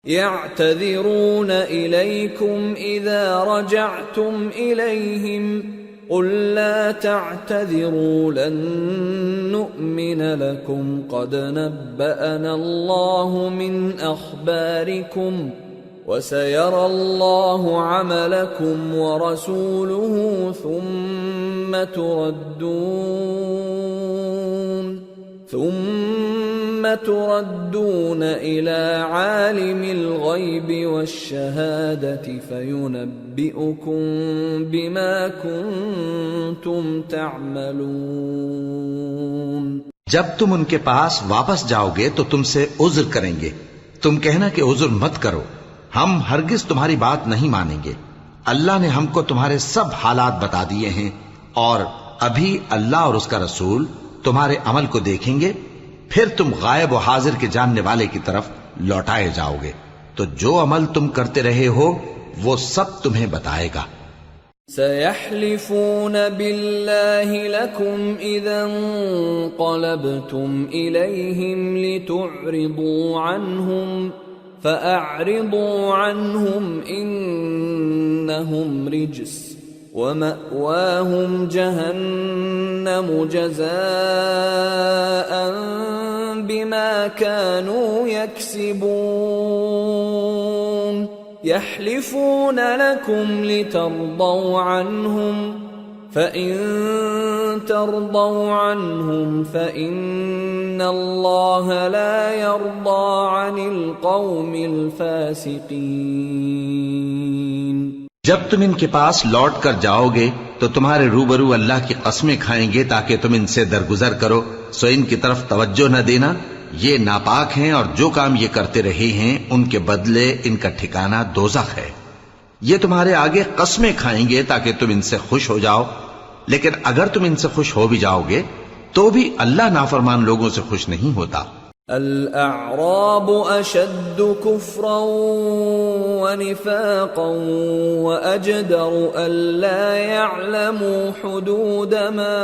يعتذرون إليكم إذا رجعتم إليهم قل لا تعتذروا لن نؤمن لكم قد نبأنا الله من أخباركم وسيرى الله عملكم ورسوله ثم تردون إلى عالم الغيب والشهادة فينبئكم بما كنتم تعملون۔ جب تم ان کے پاس واپس جاؤ گے تو تم سے عذر کریں گے، تم کہنا کہ عذر مت کرو، ہم ہرگز تمہاری بات نہیں مانیں گے۔ اللہ نے ہم کو تمہارے سب حالات بتا دیے ہیں، اور ابھی اللہ اور اس کا رسول تمہارے عمل کو دیکھیں گے، پھر تم غائب و حاضر کے جاننے والے کی طرف لوٹائے جاؤ گے، تو جو عمل تم کرتے رہے ہو وہ سب تمہیں بتائے گا۔ سيحلفون بالله لكم إذا انقلبتم إليهم لتعرضوا عنهم فأعرضوا عنهم إنهم رجس ومأواهم جهنم جزاء بما كانوا يكسبون يحلفون لكم لترضوا عنهم فإن ترضوا عنهم فإن الله لا يرضى عن القوم الفاسقين۔ جب تم ان کے پاس لوٹ کر جاؤ گے تو تمہارے روبرو اللہ کی قسمیں کھائیں گے تاکہ تم ان سے درگزر کرو، سو ان کی طرف توجہ نہ دینا، یہ ناپاک ہیں اور جو کام یہ کرتے رہے ہیں ان کے بدلے ان کا ٹھکانہ دوزخ ہے۔ یہ تمہارے آگے قسمیں کھائیں گے تاکہ تم ان سے خوش ہو جاؤ، لیکن اگر تم ان سے خوش ہو بھی جاؤ گے تو بھی اللہ نافرمان لوگوں سے خوش نہیں ہوتا۔ الأعراب أشد كفرا ونفاقا وأجدر ألا يعلموا حدود ما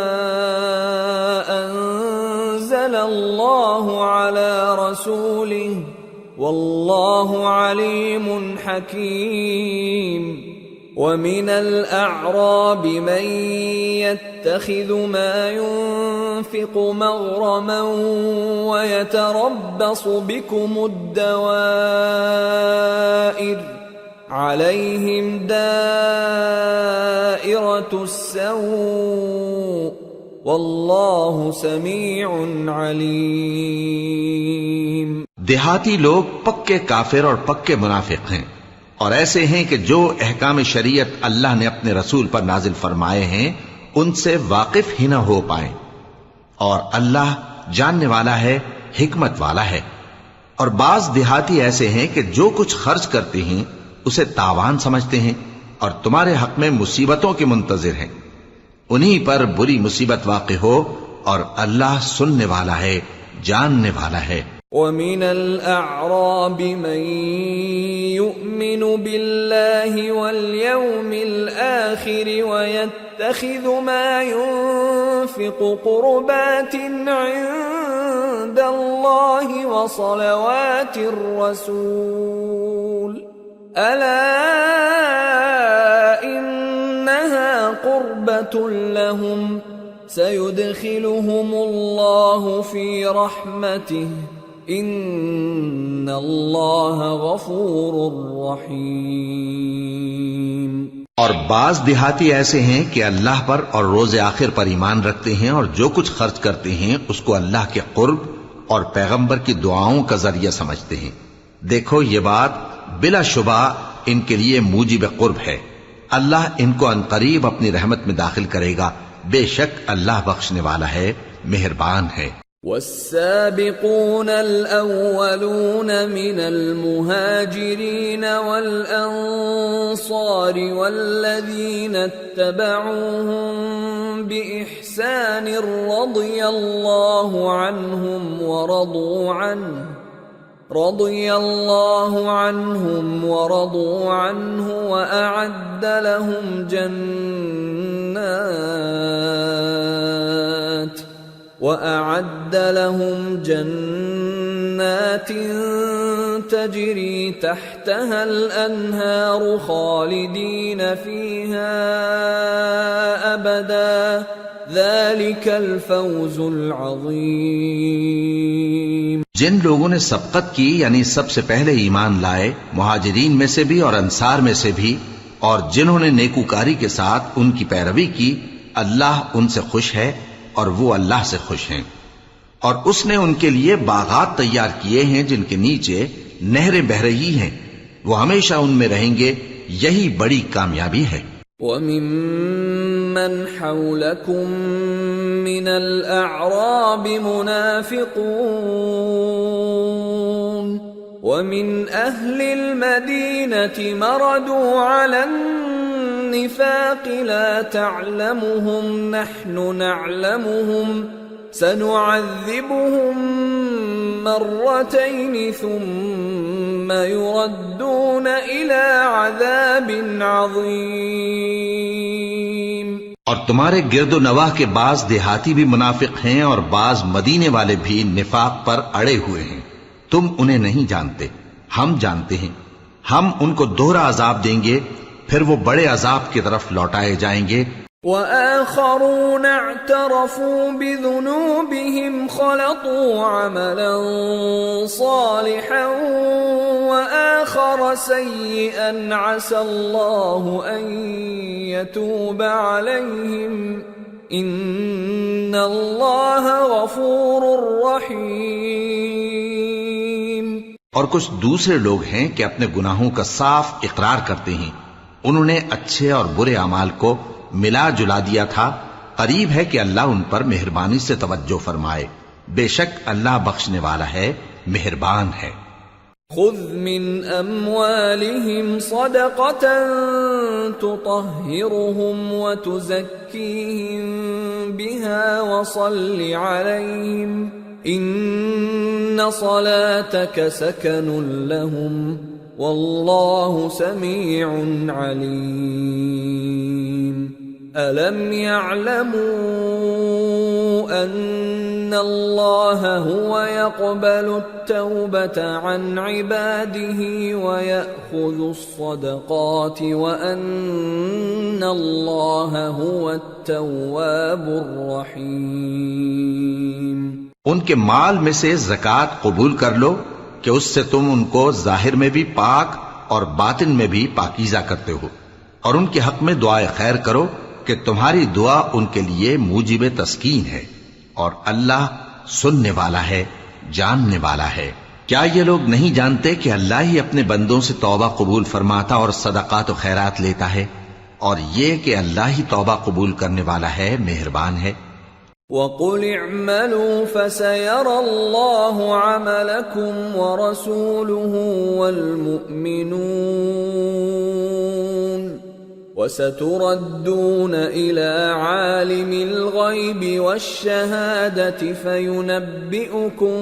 أنزل الله على رسوله والله عليم حكيم۔ ومن الأعراب من يتخذ ما ينفق مغرما ويتربص بكم الدوائر عليهم دائرة السوء والله سميع عليم۔ دیہاتی لوگ پکے کافر اور پکے منافق ہیں، اور ایسے ہیں کہ جو احکام شریعت اللہ نے اپنے رسول پر نازل فرمائے ہیں ان سے واقف ہی نہ ہو پائیں، اور اللہ جاننے والا ہے، حکمت والا ہے۔ اور بعض دیہاتی ایسے ہیں کہ جو کچھ خرچ کرتے ہیں اسے تاوان سمجھتے ہیں اور تمہارے حق میں مصیبتوں کے منتظر ہیں، انہی پر بری مصیبت واقع ہو، اور اللہ سننے والا ہے، جاننے والا ہے۔ وَمِنَ الْأَعْرَابِ مَن يُؤْمِنُ بِاللَّهِ وَالْيَوْمِ الْآخِرِ وَيَتَّخِذُ مَا يُنفِقُ قُرُبَاتٍ عِندَ اللَّهِ وَصَلَوَاتِ الرَّسُولِ أَلَا إِنَّهَا قُرْبَةٌ لَهُمْ سَيُدْخِلُهُمُ اللَّهُ فِي رَحْمَتِهِ ان اللہ غفور رحیم۔ اور بعض دیہاتی ایسے ہیں کہ اللہ پر اور روز آخر پر ایمان رکھتے ہیں، اور جو کچھ خرچ کرتے ہیں اس کو اللہ کے قرب اور پیغمبر کی دعاؤں کا ذریعہ سمجھتے ہیں۔ دیکھو یہ بات بلا شبہ ان کے لیے موجب قرب ہے، اللہ ان کو عنقریب اپنی رحمت میں داخل کرے گا، بے شک اللہ بخشنے والا ہے، مہربان ہے۔ والسابقون الأولون من المهاجرين والأنصار والذين اتبعوهم بإحسان رضي الله عنهم ورضوا عنه وأعد لهم جنات جنات تجری تحتها الانہار خالدین فیہا ابدا ذلك الفوز العظیم۔ جن لوگوں نے سبقت کی یعنی سب سے پہلے ایمان لائے، مہاجرین میں سے بھی اور انصار میں سے بھی، اور جنہوں نے نیکوکاری کے ساتھ ان کی پیروی کی، اللہ ان سے خوش ہے اور وہ اللہ سے خوش ہیں۔ اور اس نے ان کے لیے باغات تیار کیے ہیں جن کے نیچے نہریں بہہ رہی ہیں، وہ ہمیشہ ان میں رہیں گے، یہی بڑی کامیابی ہے۔ وَمِمَّنْ حَوْلَكُمْ مِنَ الْأَعْرَابِ مُنَافِقُونَ وَمِنْ أَهْلِ الْمَدِينَةِ مَرَدُوا عَلَى النِّفَاقِ لَا تَعْلَمُهُمْ نَحْنُ نَعْلَمُهُمْ سَنُعَذِّبُهُمْ مرتين ثم يردون إلى عذاب عظيم۔ اور تمہارے گرد و نواح کے بعض دیہاتی بھی منافق ہیں اور بعض مدینے والے بھی نفاق پر اڑے ہوئے ہیں، تم انہیں نہیں جانتے، ہم جانتے ہیں، ہم ان کو دوہرا عذاب دیں گے، پھر وہ بڑے عذاب کی طرف لوٹائے جائیں گے۔ وآخرون اعترفوا بذنوبهم خلطوا عملا صالحا وآخر سيئا عسى الله أن يتوب عليهم إن الله غفور رحيم۔ اور کچھ دوسرے لوگ ہیں کہ اپنے گناہوں کا صاف اقرار کرتے ہیں، انہوں نے اچھے اور برے اعمال کو ملا جلا دیا تھا، قریب ہے کہ اللہ ان پر مہربانی سے توجہ فرمائے، بے شک اللہ بخشنے والا ہے، مہربان ہے۔ خذ من اموالهم صدقة تطهرهم وتزكيهم بها وصل عليهم ان صلاتك سكن لهم والله سميع عليم۔ ألم يعلموا أن الله هو يقبل التوبة عن عباده ويأخذ الصدقات وأن الله هو التواب الرحيم۔ ان کے مال میں سے زکوٰۃ قبول کر لو کہ اس سے تم ان کو ظاہر میں بھی پاک اور باطن میں بھی پاکیزہ کرتے ہو، اور ان کے حق میں دعائے خیر کرو کہ تمہاری دعا ان کے لیے موجب تسکین ہے، اور اللہ سننے والا ہے، جاننے والا ہے۔ کیا یہ لوگ نہیں جانتے کہ اللہ ہی اپنے بندوں سے توبہ قبول فرماتا اور صدقات و خیرات لیتا ہے، اور یہ کہ اللہ ہی توبہ قبول کرنے والا ہے، مہربان ہے۔ وَقُلِ اعْمَلُوا فَسَيَرَى اللَّهُ عَمَلَكُمْ وَرَسُولُهُ وَالْمُؤْمِنُونَ وَسَتُرَدُّونَ إِلَى عَالِمِ الْغَيْبِ وَالشَّهَادَةِ فَيُنَبِّئُكُم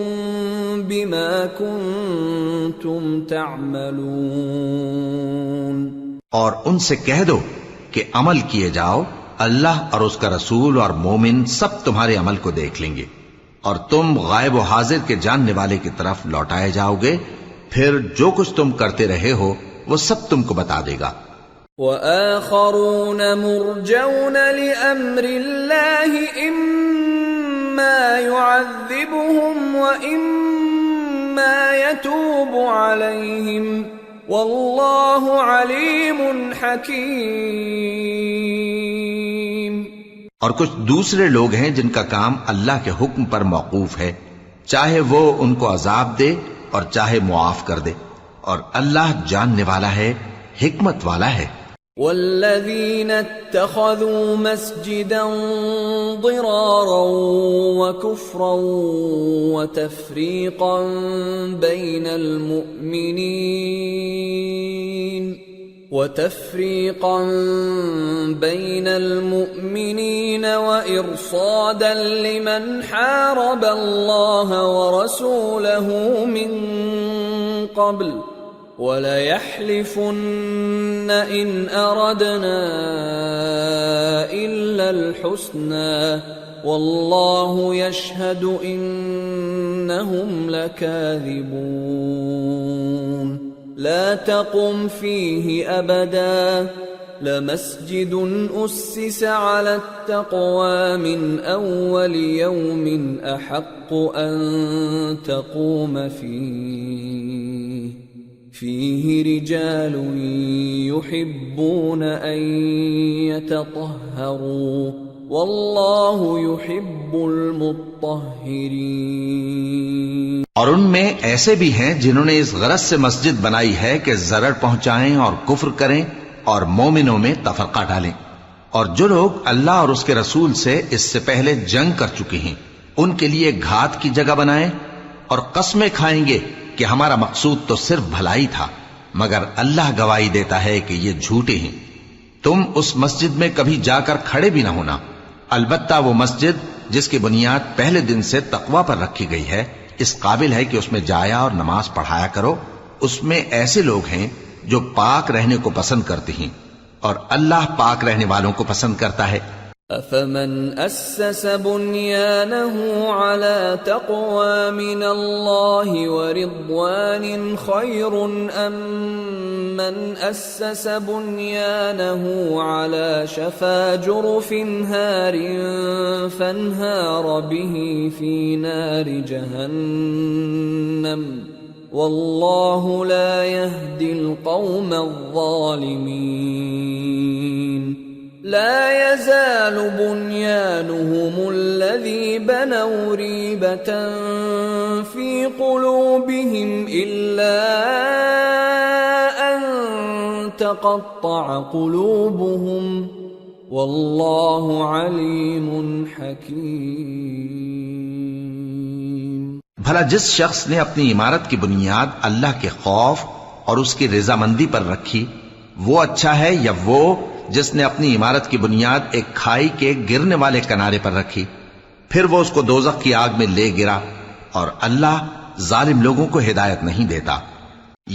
بِمَا كُنتُمْ تَعْمَلُونَ۔ اور ان سے کہہ دو کہ عمل کیے جاؤ، اللہ اور اس کا رسول اور مومن سب تمہارے عمل کو دیکھ لیں گے، اور تم غائب و حاضر کے جاننے والے کی طرف لوٹائے جاؤ گے، پھر جو کچھ تم کرتے رہے ہو وہ سب تم کو بتا دے گا۔ وآخرون مرجون لأمر الله إما يعذبهم وإما يتوب عليهم والله عليم حكيم۔ اور کچھ دوسرے لوگ ہیں جن کا کام اللہ کے حکم پر موقوف ہے، چاہے وہ ان کو عذاب دے اور چاہے معاف کر دے، اور اللہ جاننے والا ہے، حکمت والا ہے۔ والذين اتخذوا مسجدا ضرارا وكفرا وتفريقا بين المؤمنين وإرصادا لمن حارب الله ورسوله من قبل وَلَيَحْلِفُنَّ إِنْ أَرَدْنَا إِلَّا الْحُسْنَى والله يشهد إنهم لكاذبون لا تقم فيه أبدا لمسجد أسس على التقوى من أول يوم أحق أن تقوم فيه رجال يحبون أن يتطهروا والله يحب المطهرين۔ اور ان میں ایسے بھی ہیں جنہوں نے اس غرض سے مسجد بنائی ہے کہ ضرر پہنچائیں اور کفر کریں اور مومنوں میں تفرقہ ڈالیں، اور جو لوگ اللہ اور اس کے رسول سے اس سے پہلے جنگ کر چکے ہیں ان کے لیے گھات کی جگہ بنائیں، اور قسمیں کھائیں گے کہ ہمارا مقصود تو صرف بھلائی تھا، مگر اللہ گواہی دیتا ہے کہ یہ جھوٹے ہیں۔ تم اس مسجد میں کبھی جا کر کھڑے بھی نہ ہونا، البتہ وہ مسجد جس کی بنیاد پہلے دن سے تقوی پر رکھی گئی ہے اس قابل ہے کہ اس میں جایا اور نماز پڑھایا کرو۔ اس میں ایسے لوگ ہیں جو پاک رہنے کو پسند کرتے ہیں، اور اللہ پاک رہنے والوں کو پسند کرتا ہے۔ أَفَمَنْ أَسَّسَ بُنْيَانَهُ عَلَى تَقْوَى مِنَ اللَّهِ وَرِضْوَانٍ خَيْرٌ أَمْ مَنْ أَسَّسَ بُنْيَانَهُ عَلَى شَفَا جُرُفٍ هَارٍ فَانْهَارَ بِهِ فِي نَارِ جَهَنَّمَ وَاللَّهُ لَا يَهْدِي الْقَوْمَ الظَّالِمِينَ۔ لا يزال بنيانهم الذي بنوا ريبة في قلوبهم إلا أن تقطع قلوبهم والله عليم حكيم۔ بھلا جس شخص نے اپنی عمارت کی بنیاد اللہ کے خوف اور اس کی رضامندی پر رکھی وہ اچھا ہے، یا وہ جس نے اپنی عمارت کی بنیاد ایک کھائی کے گرنے والے کنارے پر رکھی پھر وہ اس کو دوزخ کی آگ میں لے گرا، اور اللہ ظالم لوگوں کو ہدایت نہیں دیتا۔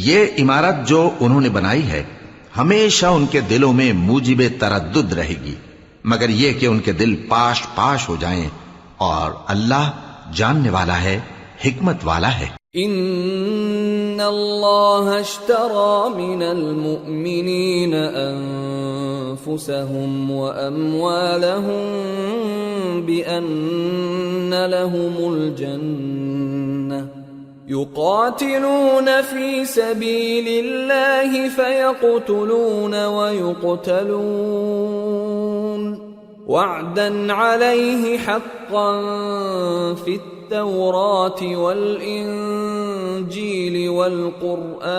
یہ عمارت جو انہوں نے بنائی ہے ہمیشہ ان کے دلوں میں موجب تردد رہے گی، مگر یہ کہ ان کے دل پاش پاش ہو جائیں، اور اللہ جاننے والا ہے، حکمت والا ہے۔ ان اللہ اشترى من المؤمنین انفسهم واموالهم بان لهم الجنة يقاتلون في سبيل الله فيقتلون ويقتلون وعدا عليه حقا في التوراة والإنجيل والقرآن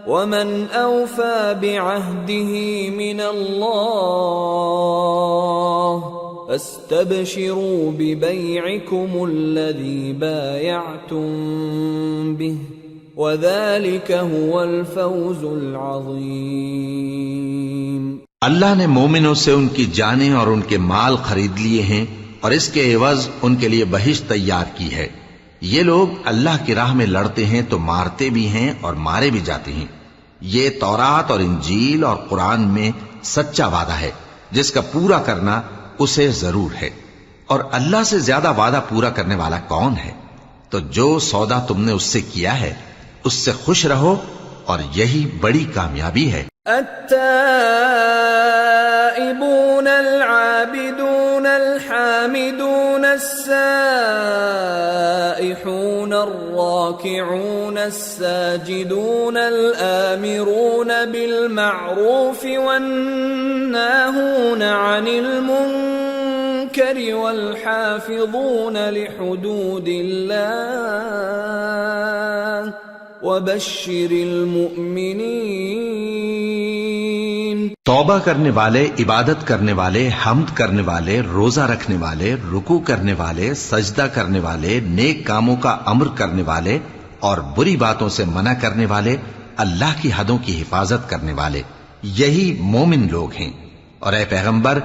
ومن أوفى بعهده من الله فاستبشروا ببيعكم الذي بايعتم به وذلك هو الفوز العظيم۔ اللہ نے مومنوں سے ان کی جانیں اور ان کے مال خرید لیے ہیں، اور اس کے عوض ان کے لیے بہشت تیار کی ہے۔ یہ لوگ اللہ کی راہ میں لڑتے ہیں تو مارتے بھی ہیں اور مارے بھی جاتے ہیں۔ یہ تورات اور انجیل اور قرآن میں سچا وعدہ ہے جس کا پورا کرنا اسے ضرور ہے، اور اللہ سے زیادہ وعدہ پورا کرنے والا کون ہے؟ تو جو سودا تم نے اس سے کیا ہے اس سے خوش رہو، اور یہی بڑی کامیابی ہے۔ التائبون العابدون الحامدون السائحون الراكعون الساجدون الآمرون بالمعروف والناهون عن المنكر والحافظون لحدود الله وبشر المؤمنین۔ توبہ کرنے والے، عبادت کرنے والے، حمد کرنے والے، روزہ رکھنے والے، رکوع کرنے والے، سجدہ کرنے والے، نیک کاموں کا امر کرنے والے اور بری باتوں سے منع کرنے والے، اللہ کی حدوں کی حفاظت کرنے والے، یہی مومن لوگ ہیں۔ اور اے پیغمبر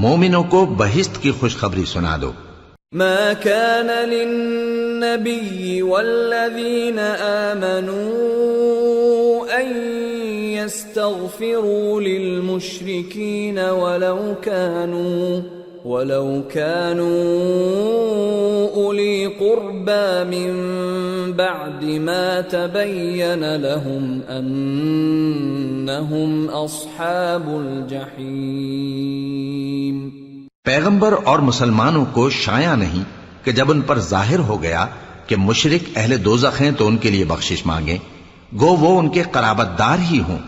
مومنوں کو بہشت کی خوشخبری سنا دو۔ ما كان للنبي والذين آمنوا أن يستغفروا للمشركين ولو كانوا أولي قربى من بعد ما تبين لهم أنهم أصحاب الجحيم۔ پیغمبر اور مسلمانوں کو شایع نہیں کہ جب ان پر ظاہر ہو گیا کہ مشرک اہل دوزخ ہیں تو ان کے لیے بخشش مانگیں، گو وہ ان کے قرابت دار ہی ہوں۔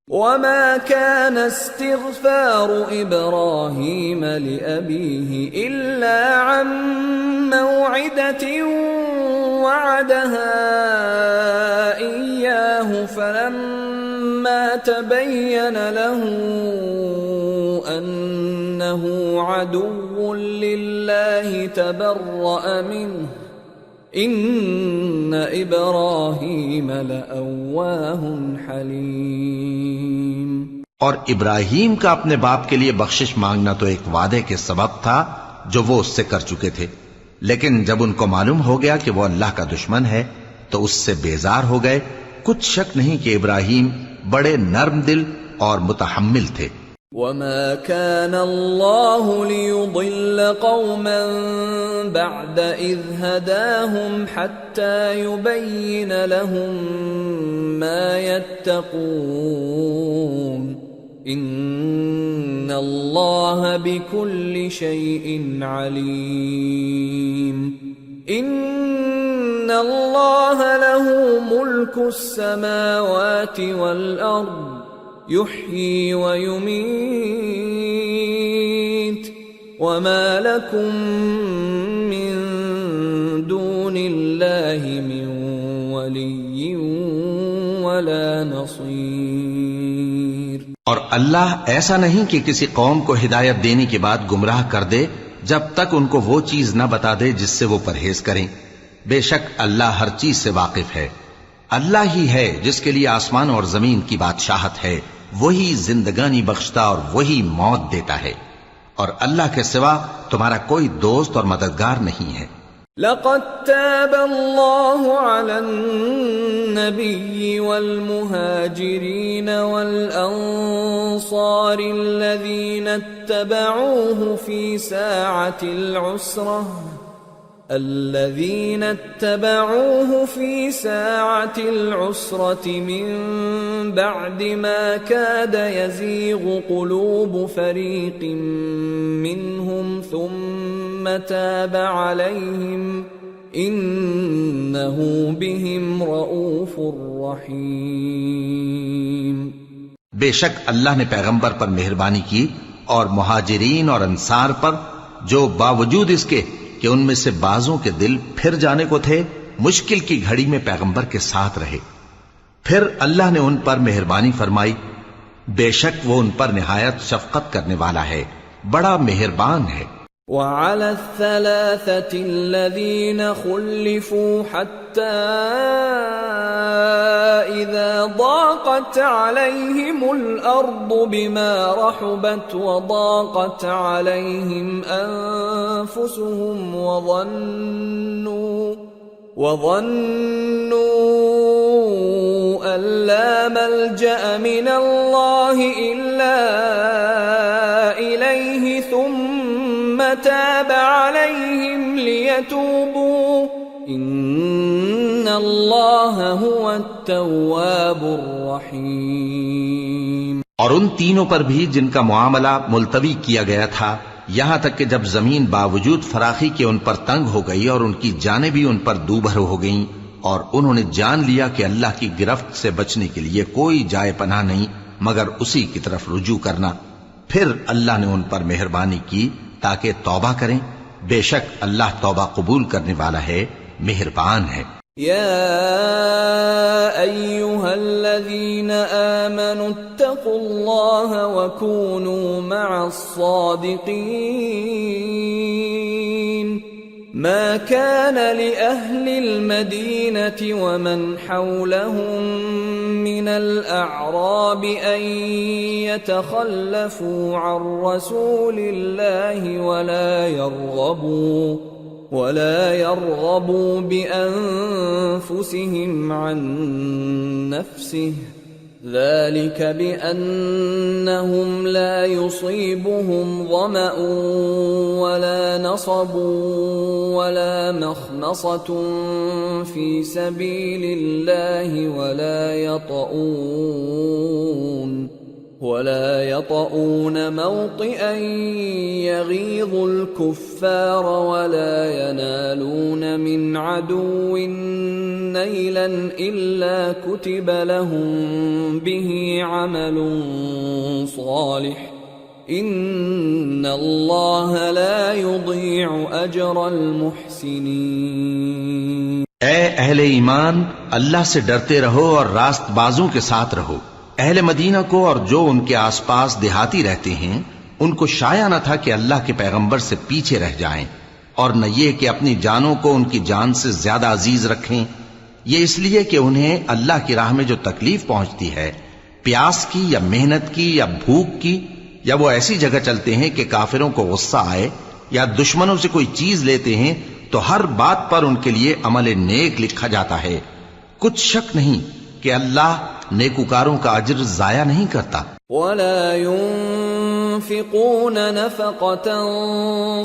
وما كان استغفار إبراهيم لأبيه إلا عن موعدة وعدها إياه فلما تبين له أنه عدو لله تبرأ منه إن إبراهيم لأواه حليم۔ اور ابراہیم کا اپنے باپ کے لیے بخشش مانگنا تو ایک وعدے کے سبب تھا جو وہ اس سے کر چکے تھے، لیکن جب ان کو معلوم ہو گیا کہ وہ اللہ کا دشمن ہے تو اس سے بیزار ہو گئے۔ کچھ شک نہیں کہ ابراہیم بڑے نرم دل اور متحمل تھے۔ وما كان الله ليضل قوما بعد إذ هداهم حتى يبين لهم ما يتقون إن الله بكل شيء عليم۔ إن الله له ملك السماوات والأرض يحيي ويميت وما لكم من دون الله من ولي ولا نصير۔ اور اللہ ایسا نہیں کہ کسی قوم کو ہدایت دینے کے بعد گمراہ کر دے جب تک ان کو وہ چیز نہ بتا دے جس سے وہ پرہیز کریں۔ بے شک اللہ ہر چیز سے واقف ہے۔ اللہ ہی ہے جس کے لیے آسمان اور زمین کی بادشاہت ہے، وہی زندگانی بخشتا اور وہی موت دیتا ہے، اور اللہ کے سوا تمہارا کوئی دوست اور مددگار نہیں ہے۔ لقد تاب الله على النبي والمهاجرين والأنصار الذين اتبعوه في ساعة العسرة من بعد ما كاد يزيغ قلوب فريق منهم ثم تاب عليهم إنه بهم رؤوف رحيم۔ بے شک اللہ نے پیغمبر پر مہربانی کی اور مہاجرین اور انصار پر، جو باوجود اس کے کہ ان میں سے بعضوں کے دل پھر جانے کو تھے، مشکل کی گھڑی میں پیغمبر کے ساتھ رہے۔ پھر اللہ نے ان پر مہربانی فرمائی، بے شک وہ ان پر نہایت شفقت کرنے والا ہے، بڑا مہربان ہے۔ وعلى الثلاثة الذين خلفوا حتى إذا ضاقت عليهم الأرض بما رحبت وضاقت عليهم أنفسهم وظنوا أن لا ملجأ من الله إلا إليه ثم تاب عليهم ليتوبوا إن الله هو التواب الرحيم۔ اور ان تینوں پر بھی جن کا معاملہ ملتوی کیا گیا تھا، یہاں تک کہ جب زمین باوجود فراخی کے ان پر تنگ ہو گئی اور ان کی جانیں بھی ان پر دوبھر ہو گئیں، اور انہوں نے جان لیا کہ اللہ کی گرفت سے بچنے کے لیے کوئی جائے پناہ نہیں مگر اسی کی طرف رجوع کرنا، پھر اللہ نے ان پر مہربانی کی تاکہ توبہ کریں۔ بے شک اللہ توبہ قبول کرنے والا ہے، مہربان ہے۔ يا أيها الذين آمنوا اتقوا الله وكونوا مع الصادقين ما كان لأهل المدينة ومن حولهم من الأعراب أن يتخلفوا عن رسول الله ولا يرغبوا بأنفسهم عن نفسه ذلك بأنهم لا يصيبهم ظمأ ولا نصب ولا مخمصة في سبيل الله ولا يطؤون موطئا يغيظ الكفار ولا ينالون من عدو نيلا إلا كتب لهم به عمل صالح إن الله لا يضيع أجر المحسنين۔ اے اہل ایمان، اللہ سے ڈرتے رہو اور راست بازوں کے ساتھ رہو۔ اہل مدینہ کو اور جو ان کے آس پاس دیہاتی رہتے ہیں ان کو شایع نہ تھا کہ اللہ کے پیغمبر سے پیچھے رہ جائیں، اور نہ یہ کہ اپنی جانوں کو ان کی جان سے زیادہ عزیز رکھیں، یہ اس لیے کہ انہیں اللہ کی راہ میں جو تکلیف پہنچتی ہے، پیاس کی یا محنت کی یا بھوک کی، یا وہ ایسی جگہ چلتے ہیں کہ کافروں کو غصہ آئے یا دشمنوں سے کوئی چیز لیتے ہیں تو ہر بات پر ان کے لیے عمل نیک لکھا جاتا ہے۔ کچھ شک نہیں کہ اللہ نیکوکاروں کا اجر ضائع نہیں کرتا۔ ولا ينفقون نفقة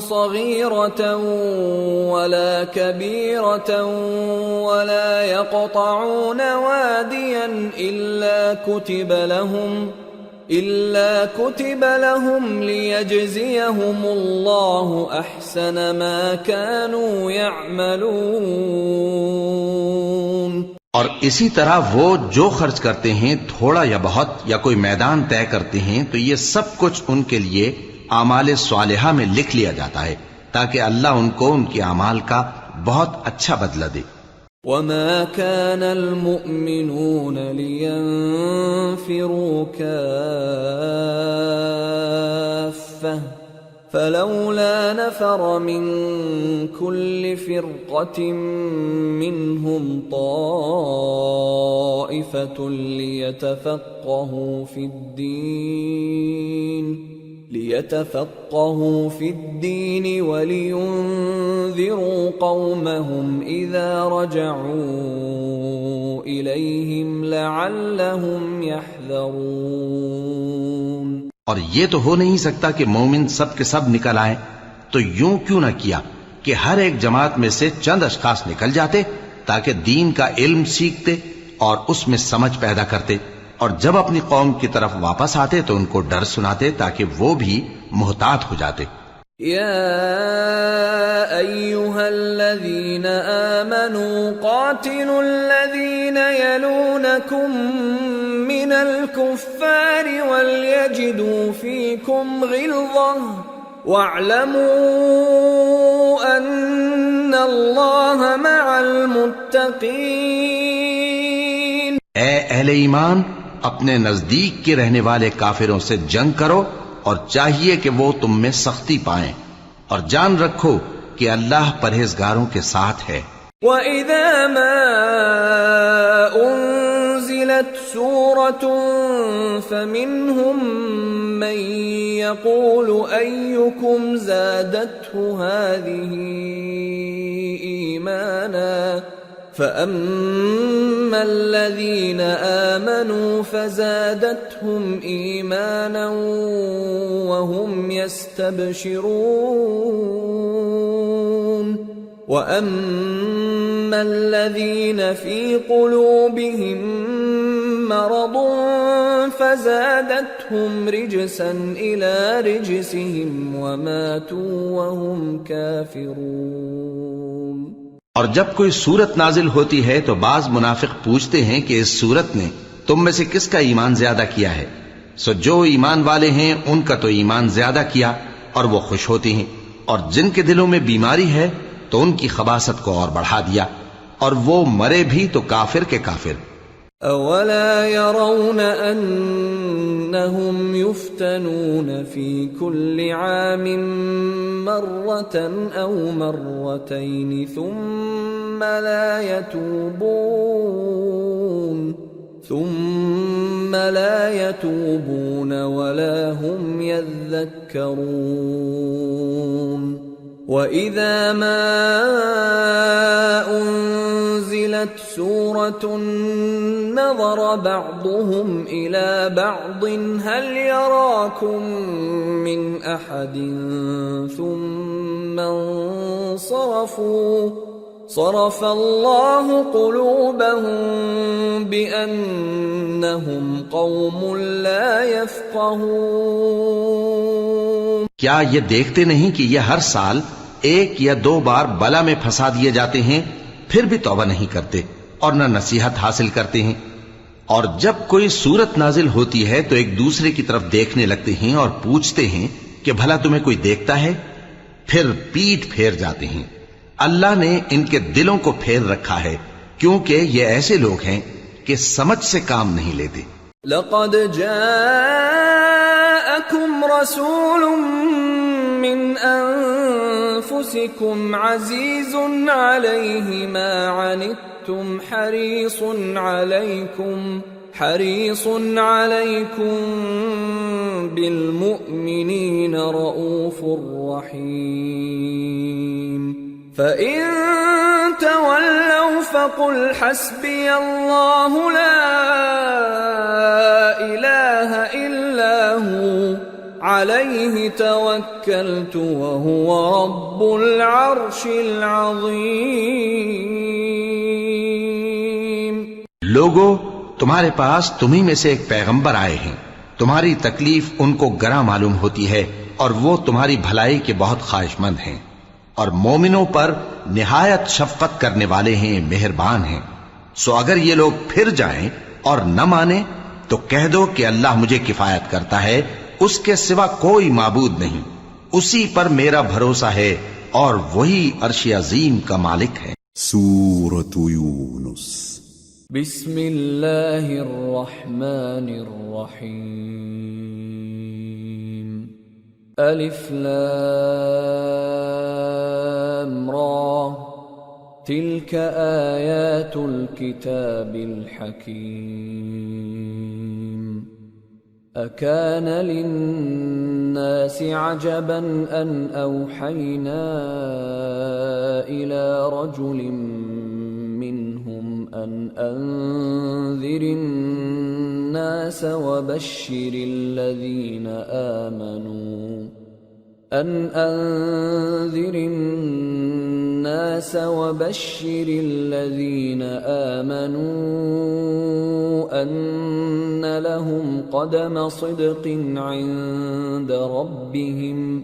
صغيرة ولا كبيرة ولا يقطعون واديا إلا كتب لهم ليجزيهم الله أحسن ما كانوا يعملون۔ اور اسی طرح وہ جو خرچ کرتے ہیں تھوڑا یا بہت یا کوئی میدان طے کرتے ہیں تو یہ سب کچھ ان کے لیے اعمال صالحہ میں لکھ لیا جاتا ہے تاکہ اللہ ان کو ان کے اعمال کا بہت اچھا بدلہ دے۔ وما كان المؤمنون لينفروا كافة فلولا نفر من كل فرقة منهم طائفة ليتفقهوا في الدين ولينذروا قومهم إذا رجعوا إليهم لعلهم يحذرون۔ اور یہ تو ہو نہیں سکتا کہ مومن سب کے سب نکل آئیں، تو یوں کیوں نہ کیا کہ ہر ایک جماعت میں سے چند اشخاص نکل جاتے تاکہ دین کا علم سیکھتے اور اس میں سمجھ پیدا کرتے، اور جب اپنی قوم کی طرف واپس آتے تو ان کو ڈر سناتے تاکہ وہ بھی محتاط ہو جاتے۔ يا أيها الذين آمنوا قاتلوا الذين يلونكم من الكفار وليجدوا فيكم غلظة واعلموا أن الله مع المتقين۔ اے اہل ایمان، اپنے نزدیک کے رہنے والے کافروں سے جنگ کرو اور چاہیے کہ وہ تم میں سختی پائیں، اور جان رکھو کہ اللہ پرہیزگاروں کے ساتھ ہے۔ وَإِذَا مَا أُنزِلَتْ سُورَةٌ فَمِنْهُمْ مَنْ يَقُولُ أَيُّكُمْ زَادَتْهُ هَذِهِ إِيمَانًا فَأَمَّا الَّذِينَ آمَنُوا فَزَادَتْهُمْ إِيمَانًا وَهُمْ يَسْتَبْشِرُونَ وَأَمَّا الَّذِينَ فِي قُلُوبِهِم مَّرَضٌ فَزَادَتْهُمْ رِجْسًا إِلَى رِجْسِهِمْ وَمَاتُوا وَهُمْ كَافِرُونَ۔ اور جب کوئی صورت نازل ہوتی ہے تو بعض منافق پوچھتے ہیں کہ اس صورت نے تم میں سے کس کا ایمان زیادہ کیا ہے، سو جو ایمان والے ہیں ان کا تو ایمان زیادہ کیا اور وہ خوش ہوتی ہیں، اور جن کے دلوں میں بیماری ہے تو ان کی خباثت کو اور بڑھا دیا، اور وہ مرے بھی تو کافر کے کافر۔ اولا يرون انهم يفتنون في كل عام مرة او مرتين ثم لا يتوبون ولا هم يذكرون۔ وَإِذَا مَا أُنزِلَتْ أنزلت سورة نظر بعضهم إلى بعض هل يراكم من أحد ثم انصرفوا صرف الله قلوبهم بأنهم قوم لا يفقهون۔ کیا یہ دیکھتے نہیں کہ یہ ہر سال ایک یا دو بار بلا میں پھنسا دیے جاتے ہیں، پھر بھی توبہ نہیں کرتے اور نہ نصیحت حاصل کرتے ہیں؟ اور جب کوئی صورت نازل ہوتی ہے تو ایک دوسرے کی طرف دیکھنے لگتے ہیں اور پوچھتے ہیں کہ بھلا تمہیں کوئی دیکھتا ہے؟ پھر پیٹ پھیر جاتے ہیں۔ اللہ نے ان کے دلوں کو پھیر رکھا ہے کیونکہ یہ ایسے لوگ ہیں کہ سمجھ سے کام نہیں لیتے۔ لقد جاءكم رسول من أنفسكم عزيز عليه ما عنتم حريص عليكم بالمؤمنين رؤوف رحيم فإن تولوا فقل حسبي الله لا إله إلا هو عليه توكلت وهو رب العرش العظيم۔ لوگو، تمہارے پاس تمہیں میں سے ایک پیغمبر آئے ہیں، تمہاری تکلیف ان کو گراں معلوم ہوتی ہے اور وہ تمہاری بھلائی کے بہت خواہش مند ہیں، اور مومنوں پر نہایت شفقت کرنے والے ہیں، مہربان ہیں۔ سو اگر یہ لوگ پھر جائیں اور نہ مانیں تو کہہ دو کہ اللہ مجھے کفایت کرتا ہے، اس کے سوا کوئی معبود نہیں، اسی پر میرا بھروسہ ہے اور وہی عرش عظیم کا مالک ہے۔ سورة یونس۔ بسم اللہ الرحمن الرحیم۔ الف لام را تلك آیات الكتاب الحکیم۔ أكان للناس عجبا أن أوحينا إلى رجل منهم أن أنذر الناس وبشر الذين آمنوا أن لهم قدم صدق عند ربهم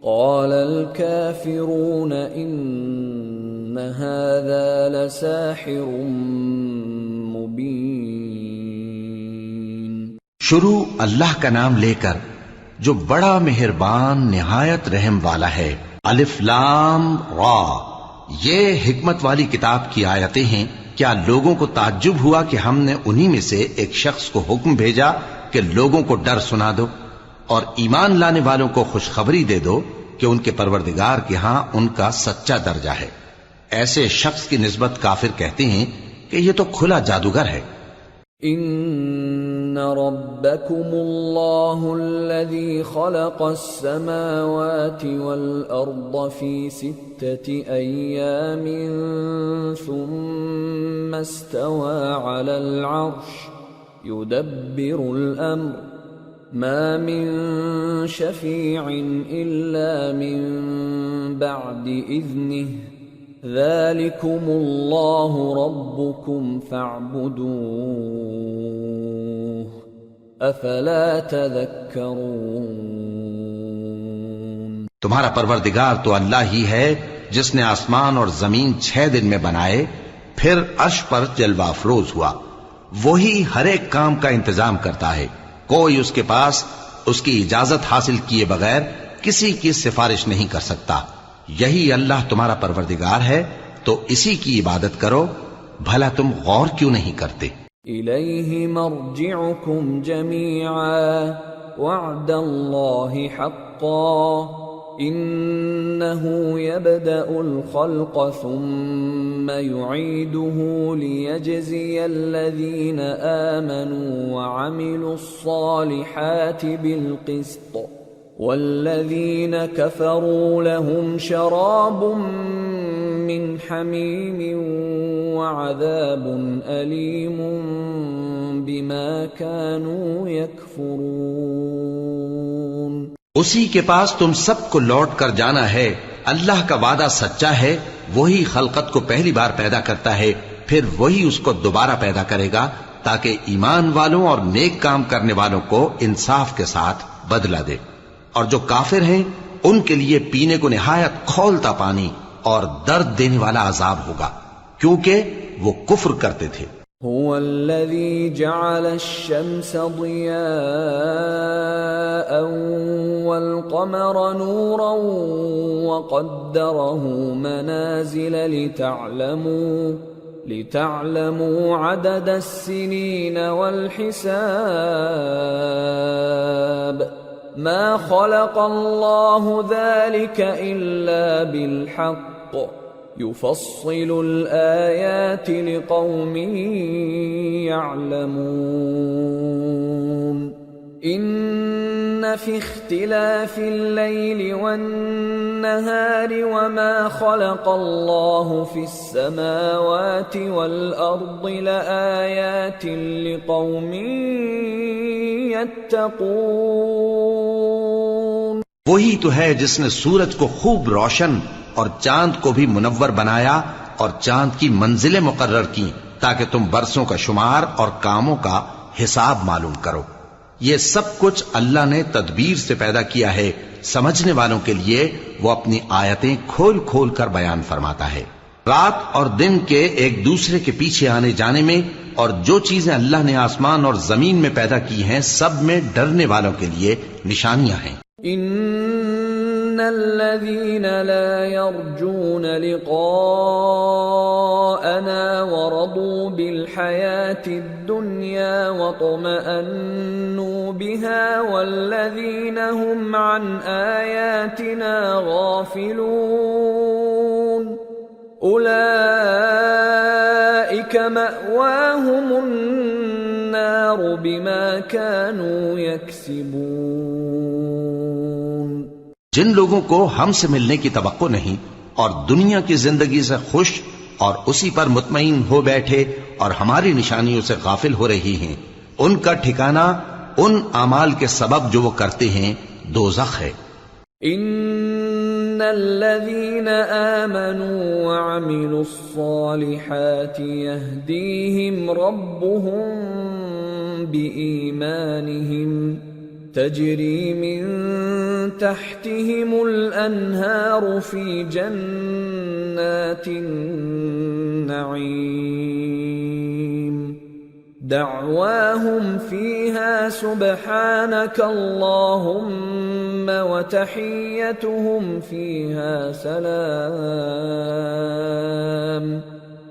قال الكافرون إن هذا لساحر مبين۔ شروع اللہ کا نام لے کر جو بڑا مہربان نہایت رحم والا ہے۔ الف لام را، یہ حکمت والی کتاب کی آیتیں ہیں۔ کیا لوگوں کو تعجب ہوا کہ ہم نے انہی میں سے ایک شخص کو حکم بھیجا کہ لوگوں کو ڈر سنا دو اور ایمان لانے والوں کو خوشخبری دے دو کہ ان کے پروردگار کے ہاں ان کا سچا درجہ ہے۔ ایسے شخص کی نسبت کافر کہتے ہیں کہ یہ تو کھلا جادوگر ہے۔ ان ربکم اللہ الذی خلق السماوات والارض فی 6 ایام ثم استوى على العرش يدبر الامر ما من شفیع الا من بعد اذنه ذلكم اللہ ربکم فاعبدوه افلا تذکرون۔ تمہارا پروردگار تو اللہ ہی ہے جس نے آسمان اور زمین 6 دن میں بنائے، پھر عرش پر جلوہ افروز ہوا۔ وہی ہر ایک کام کا انتظام کرتا ہے، کوئی اس کے پاس اس کی اجازت حاصل کیے بغیر کسی کی سفارش نہیں کر سکتا۔ یہی اللہ تمہارا پروردگار ہے تو اسی کی عبادت کرو، بھلا تم غور کیوں نہیں کرتے؟ الیہ مرجعکم جمیعا وعد اللہ حقا انه يبدأ الخلق ثم يعيده ليجزي الذين آمنوا وعملوا الصالحات بالقسط والذين كفروا لهم شراب من حميم وعذاب أليم بما كانوا يكفرون۔ اسی کے پاس تم سب کو لوٹ کر جانا ہے، اللہ کا وعدہ سچا ہے، وہی خلقت کو پہلی بار پیدا کرتا ہے، پھر وہی اس کو دوبارہ پیدا کرے گا تاکہ ایمان والوں اور نیک کام کرنے والوں کو انصاف کے ساتھ بدلہ دے۔ اور جو کافر ہیں ان کے لیے پینے کو نہایت کھولتا پانی اور درد دینے والا عذاب ہوگا، کیونکہ وہ کفر کرتے تھے۔ هو الذي جعل الشمس ضياء والقمر نورا وقدره منازل لتعلموا عدد السنين والحساب ما خلق الله ذلك إلا بالحق يفصل الآيات لقوم يعلمون إن في اختلاف الليل والنهار وما خلق الله في السماوات والأرض لآيات لقوم يتقون۔ وہی تو ہے جس نے سورج کو خوب روشن اور چاند کو بھی منور بنایا اور چاند کی منزلیں مقرر کی تاکہ تم برسوں کا شمار اور کاموں کا حساب معلوم کرو۔ یہ سب کچھ اللہ نے تدبیر سے پیدا کیا ہے، سمجھنے والوں کے لیے وہ اپنی آیتیں کھول کھول کر بیان فرماتا ہے۔ رات اور دن کے ایک دوسرے کے پیچھے آنے جانے میں اور جو چیزیں اللہ نے آسمان اور زمین میں پیدا کی ہیں سب میں ڈرنے والوں کے لیے نشانیاں ہیں۔ ان الذين لا يرجون لقاءنا ورضوا بالحياة الدنيا واطمأنوا بها والذين هم عن آياتنا غافلون أولئك مأواهم النار بما كانوا يكسبون۔ جن لوگوں کو ہم سے ملنے کی توقع نہیں اور دنیا کی زندگی سے خوش اور اسی پر مطمئن ہو بیٹھے اور ہماری نشانیوں سے غافل ہو رہی ہیں، ان کا ٹھکانہ ان اعمال کے سبب جو وہ کرتے ہیں دوزخ ہے۔ ان الذين آمنوا وعملوا الصالحات يهديهم ربهم بإيمانهم تجري من تحتهم الأنهار في جنات النعيم دعواهم فيها سبحانك اللهم وتحيتهم فيها سلام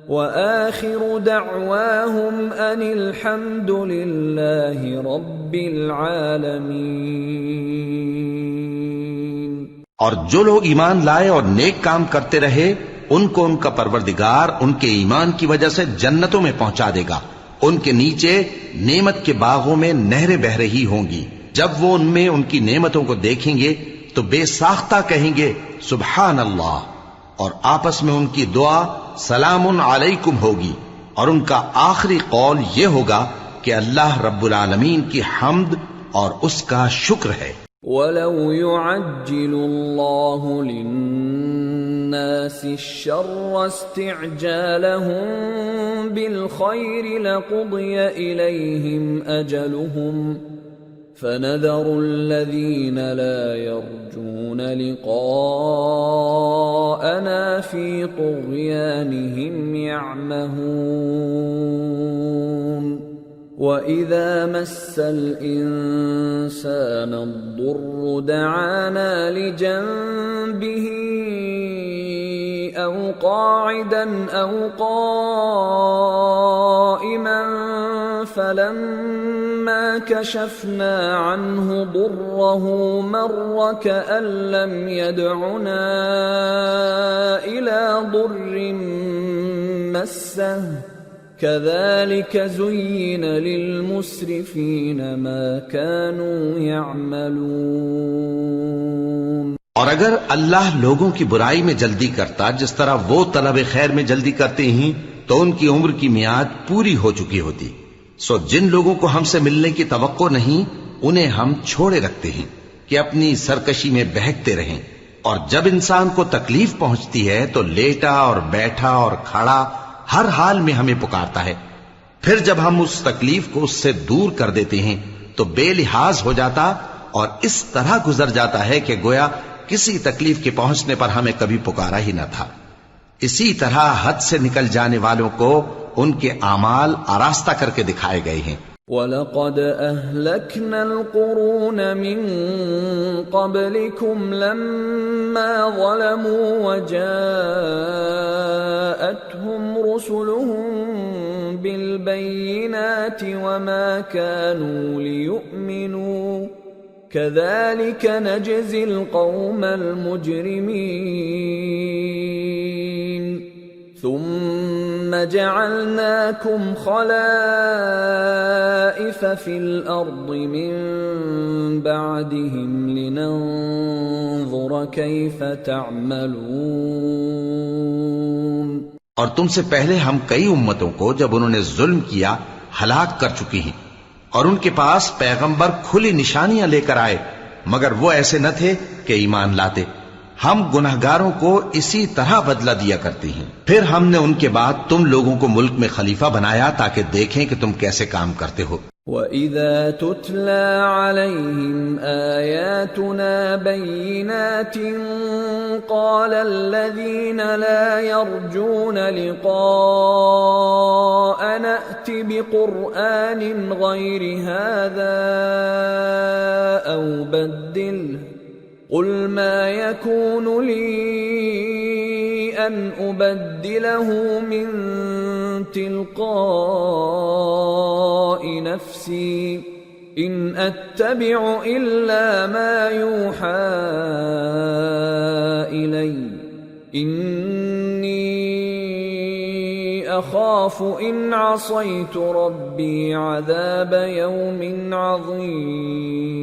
وآخر دعواهم أن الحمد لله رب العالمين۔ اور جو لوگ ایمان لائے اور نیک کام کرتے رہے ان کو ان کا پروردگار ان کے ایمان کی وجہ سے جنتوں میں پہنچا دے گا، ان کے نیچے نعمت کے باغوں میں نہریں بہہ رہی ہوں گی، جب وہ ان میں ان کی نعمتوں کو دیکھیں گے تو بے ساختہ کہیں گے سبحان اللہ، اور آپس میں ان کی دعا سلام علیکم ہوگی، اور ان کا آخری قول یہ ہوگا کہ اللہ رب العالمین کی حمد اور اس کا شکر ہے۔ وَلَوْ يُعَجِّلُ اللَّهُ لِلنَّاسِ الشَّرَّ اسْتِعْجَالَهُم بِالْخَيْرِ لَقُضِيَ إِلَيْهِمْ أَجَلُهُمْ فَنَذَرُ الَّذِينَ لَا يَرْجُونَ لِقَاءَنَا فِي طُغْيَانِهِمْ يَعْمَهُونَ وَإِذَا مَسَّ الْإِنسَانَ الضُّرُّ دَعَانَا لِجَنبِهِ أَوْ قَاعِدًا أَوْ قَائِمًا فَلَمَّا كَشَفْنَا عَنْهُ ضُرَّهُ مَرَّ كَأَن لَّمْ يَدْعُنَا إِلَى ضُرٍّ مَّسَّهُ كَذَلِكَ زُيِّنَ لِلْمُسْرِفِينَ مَا كَانُوا يَعْمَلُونَ۔ اور اگر اللہ لوگوں کی برائی میں جلدی کرتا جس طرح وہ طلب خیر میں جلدی کرتے ہیں تو ان کی عمر کی میعاد پوری ہو چکی ہوتی. سو جن لوگوں کو ہم سے ملنے کی توقع نہیں انہیں ہم چھوڑے رکھتے ہیں کہ اپنی سرکشی میں بہکتے رہیں. اور جب انسان کو تکلیف پہنچتی ہے تو لیٹا اور بیٹھا اور کھڑا ہر حال میں ہمیں پکارتا ہے. پھر جب ہم اس تکلیف کو اس سے دور کر دیتے ہیں تو بے لحاظ ہو جاتا اور اس طرح گزر جاتا ہے کہ گویا کسی تکلیف کے پہنچنے پر ہمیں کبھی پکارا ہی نہ تھا. اسی طرح حد سے نکل جانے والوں کو ان کے اعمال آراستہ کر کے دکھائے گئے ہیں. وَلَقَدْ أَهْلَكْنَا الْقُرُونَ مِنْ قَبْلِكُمْ لَمَّا ظَلَمُوا وَجَاءَتْهُمْ رُسُلُهُم بِالْبَيِّنَاتِ وَمَا كَانُوا لِيُؤْمِنُوا كَذَلِكَ نَجْزِي الْقَوْمَ الْمُجْرِمِينَ ثُمَّ جَعَلْنَاكُمْ خَلَائِفَ فِي الْأَرْضِ مِنْ بَعْدِهِمْ لِنَنْظُرَ كَيْفَ تَعْمَلُونَ. اور تم سے پہلے ہم کئی امتوں کو جب انہوں نے ظلم کیا ہلاک کر چکی ہیں اور ان کے پاس پیغمبر کھلی نشانیاں لے کر آئے مگر وہ ایسے نہ تھے کہ ایمان لاتے. ہم گنہگاروں کو اسی طرح بدلہ دیا کرتے ہیں. پھر ہم نے ان کے بعد تم لوگوں کو ملک میں خلیفہ بنایا تاکہ دیکھیں کہ تم کیسے کام کرتے ہو. وَإِذَا تُتْلَى عَلَيْهِمْ آيَاتُنَا بَيِّنَاتٍ قَالَ الَّذِينَ لَا يَرْجُونَ لِقَاءَنَا ائْتِ بِقُرْآنٍ غَيْرِ هَذَا أَوْ بَدِّلْهُ قُلْ مَا يَكُونُ لِي أَنْ أُبَدِّلَهُ مِنْ تِلْقَاءِ نَفْسِي إِنْ أَتَّبِعُ إِلَّا مَا يُوحَى إِلَيَّ إِنِّي أَخَافُ إِنْ عَصَيْتُ رَبِّي عَذَابَ يَوْمٍ عَظِيمٍ.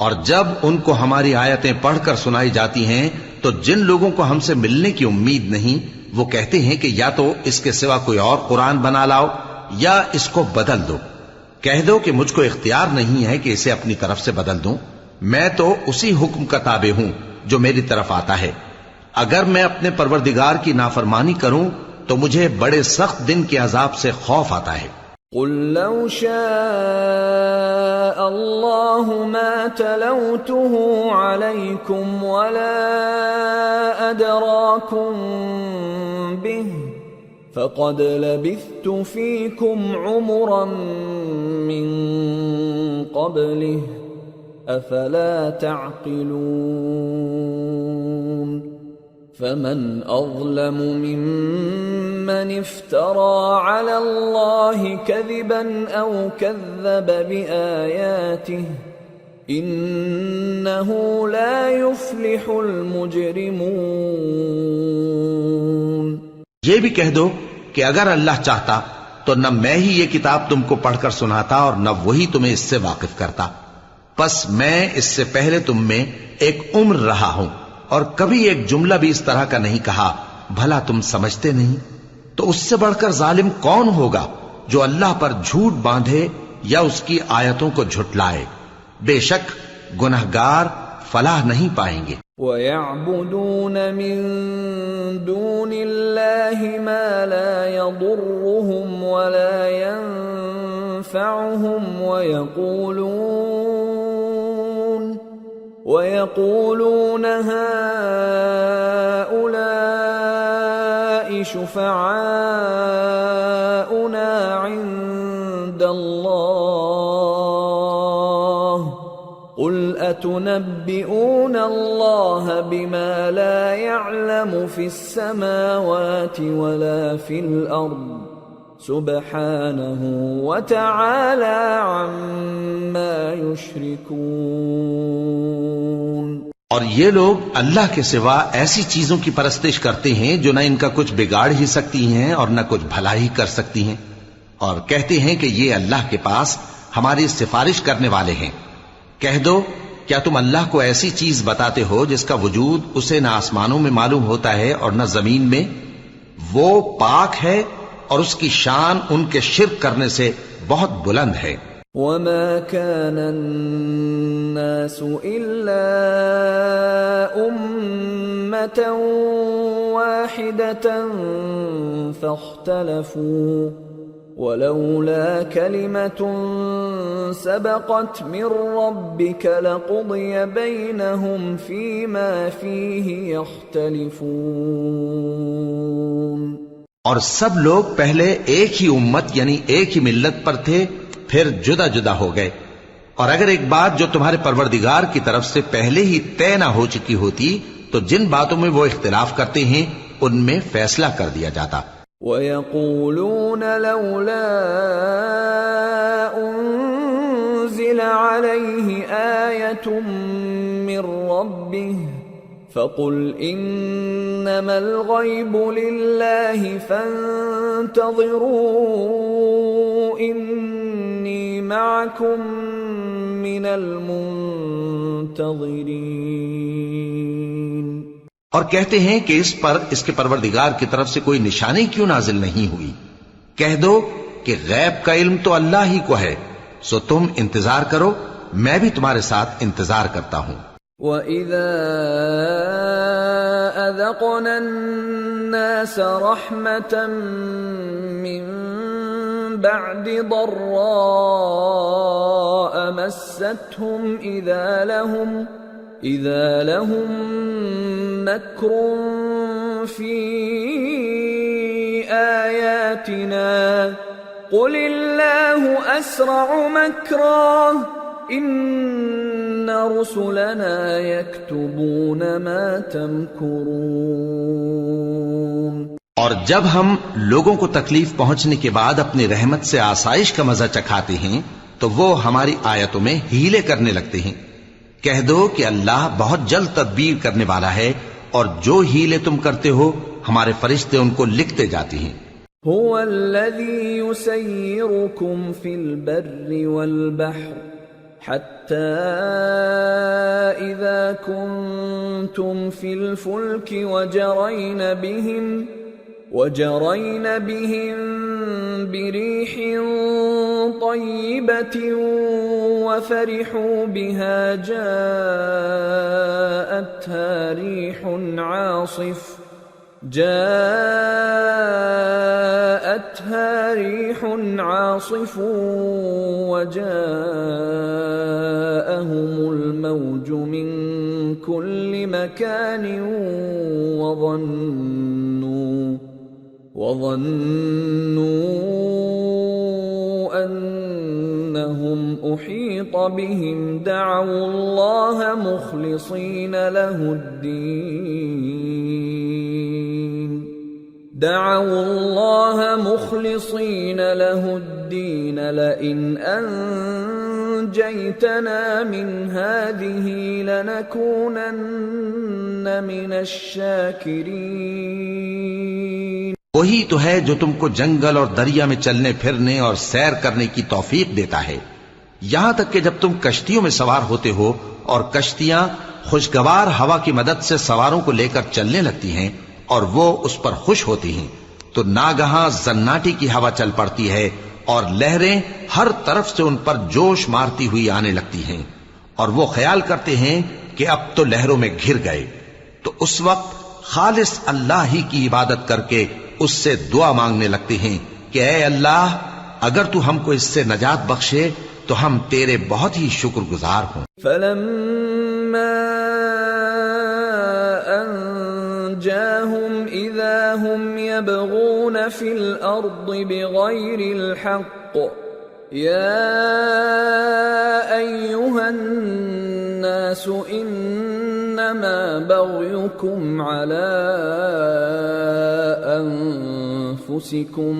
اور جب ان کو ہماری آیتیں پڑھ کر سنائی جاتی ہیں تو جن لوگوں کو ہم سے ملنے کی امید نہیں وہ کہتے ہیں کہ یا تو اس کے سوا کوئی اور قرآن بنا لاؤ یا اس کو بدل دو. کہہ دو کہ مجھ کو اختیار نہیں ہے کہ اسے اپنی طرف سے بدل دوں. میں تو اسی حکم کا تابع ہوں جو میری طرف آتا ہے. اگر میں اپنے پروردگار کی نافرمانی کروں تو مجھے بڑے سخت دن کے عذاب سے خوف آتا ہے. قل لو شاء الله ما تلوته عليكم ولا أدراكم به فقد لبثت فيكم عمرا من قبله أفلا تعقلون. فمن أظلم ممن افترى على الله كذبا أو كذب بآياته إنه لا يفلح المجرمون. یہ بھی کہہ دو کہ اگر اللہ چاہتا تو نہ میں ہی یہ کتاب تم کو پڑھ کر سناتا اور نہ وہی تمہیں اس سے واقف کرتا. پس میں اس سے پہلے تم میں ایک عمر رہا ہوں اور کبھی ایک جملہ بھی اس طرح کا نہیں کہا. بھلا تم سمجھتے نہیں؟ تو اس سے بڑھ کر ظالم کون ہوگا جو اللہ پر جھوٹ باندھے یا اس کی آیتوں کو جھٹلائے. بے شک گنہگار فلاح نہیں پائیں گے. وَيَعْبُدُونَ مِن دُونِ اللَّهِ مَا لَا يَضُرُّهُمْ وَلَا يَنفَعُهُمْ وَيَقُولُونَ هَؤُلَاءِ شُفَعَاؤُنَا عِندَ اللَّهِ قُلْ أَتُنَبِّئُونَ اللَّهَ بِمَا لَا يَعْلَمُ فِي السَّمَاوَاتِ وَلَا فِي الْأَرْضِ سبحانہ وتعالی عما یشرکون. اور یہ لوگ اللہ کے سوا ایسی چیزوں کی پرستش کرتے ہیں جو نہ ان کا کچھ بگاڑ ہی سکتی ہیں اور نہ کچھ بھلا ہی کر سکتی ہیں اور کہتے ہیں کہ یہ اللہ کے پاس ہماری سفارش کرنے والے ہیں. کہہ دو کیا تم اللہ کو ایسی چیز بتاتے ہو جس کا وجود اسے نہ آسمانوں میں معلوم ہوتا ہے اور نہ زمین میں؟ وہ پاک ہے اور اس کی شان ان کے شرک کرنے سے بہت بلند ہے۔ وما كان الناس إلا أمة واحدة فاختلفوا ولولا كلمة سبقت من ربك لقضي بينهم فيما فيه يختلفون۔ اور سب لوگ پہلے ایک ہی امت یعنی ایک ہی ملت پر تھے، پھر جدا جدا ہو گئے، اور اگر ایک بات جو تمہارے پروردگار کی طرف سے پہلے ہی طے نہ ہو چکی ہوتی تو جن باتوں میں وہ اختلاف کرتے ہیں ان میں فیصلہ کر دیا جاتا۔ وَيَقُولُونَ لَوْلَا أُنزِلَ عَلَيْهِ آيَةٌ مِّن رَّبِّهِ فَقُلْ إِنَّمَا الْغَيْبُ لِلَّهِ فَانتَظِرُوا إِنِّي مَعَكُم مِّنَ الْمُنتَظِرِينَ۔ اور کہتے ہیں کہ اس پر اس کے پروردگار کی طرف سے کوئی نشانی کیوں نازل نہیں ہوئی؟ کہہ دو کہ غیب کا علم تو اللہ ہی کو ہے، سو تم انتظار کرو، میں بھی تمہارے ساتھ انتظار کرتا ہوں۔ وَإِذَا أَذَقْنَا النَّاسَ رَحْمَةً مِّن بَعْدِ ضَرَّاءَ مَسَّتْهُمْ إِذَا لَهُم مَّكْرٌ فِي آيَاتِنَا قُلِ اللَّهُ أَسْرَعُ مَكْرًا إِنَّ رُسُلَنَا يَكْتُبُونَ مَا تَمْكُرُونَ۔ اور جب ہم لوگوں کو تکلیف پہنچنے کے بعد اپنی رحمت سے آسائش کا مزہ چکھاتے ہیں تو وہ ہماری آیتوں میں ہیلے کرنے لگتے ہیں۔ کہہ دو کہ اللہ بہت جلد تدبیر کرنے والا ہے، اور جو ہیلے تم کرتے ہو ہمارے فرشتے ان کو لکھتے جاتے ہیں۔ هو الذي يسيركم في البر والبحر حتى إذا كنتم في الفلك وجرين بهم بريح طيبة وفرحوا بها جاءتها ريح عاصف وجاءهم الموج من كل مكان وظنوا أنهم أحيط بهم دعوا الله مخلصين له الدين لئن أنجيتنا من هذه لنكونن من الشاكرين۔ وہی تو ہے جو تم کو جنگل اور دریا میں چلنے پھرنے اور سیر کرنے کی توفیق دیتا ہے، یہاں تک کہ جب تم کشتیوں میں سوار ہوتے ہو اور کشتیاں خوشگوار ہوا کی مدد سے سواروں کو لے کر چلنے لگتی ہیں اور وہ اس پر خوش ہوتی ہیں، تو ناگہاں زناٹی کی ہوا چل پڑتی ہے اور لہریں ہر طرف سے ان پر جوش مارتی ہوئی آنے لگتی ہیں، اور وہ خیال کرتے ہیں کہ اب تو لہروں میں گھر گئے، تو اس وقت خالص اللہ ہی کی عبادت کر کے اس سے دعا مانگنے لگتے ہیں کہ اے اللہ، اگر تو ہم کو اس سے نجات بخشے تو ہم تیرے بہت ہی شکر گزار ہوں۔ فَلَمَّا أَنْجَاهُمْ إِذَا هُمْ يَبْغُونَ فِي الْأَرْضِ بِغَيْرِ الْحَقِّ يَا أَيُّهَا النَّاسُ إِنَّمَا بَغْيُكُمْ عَلَىٰ أَنفُسِكُمْ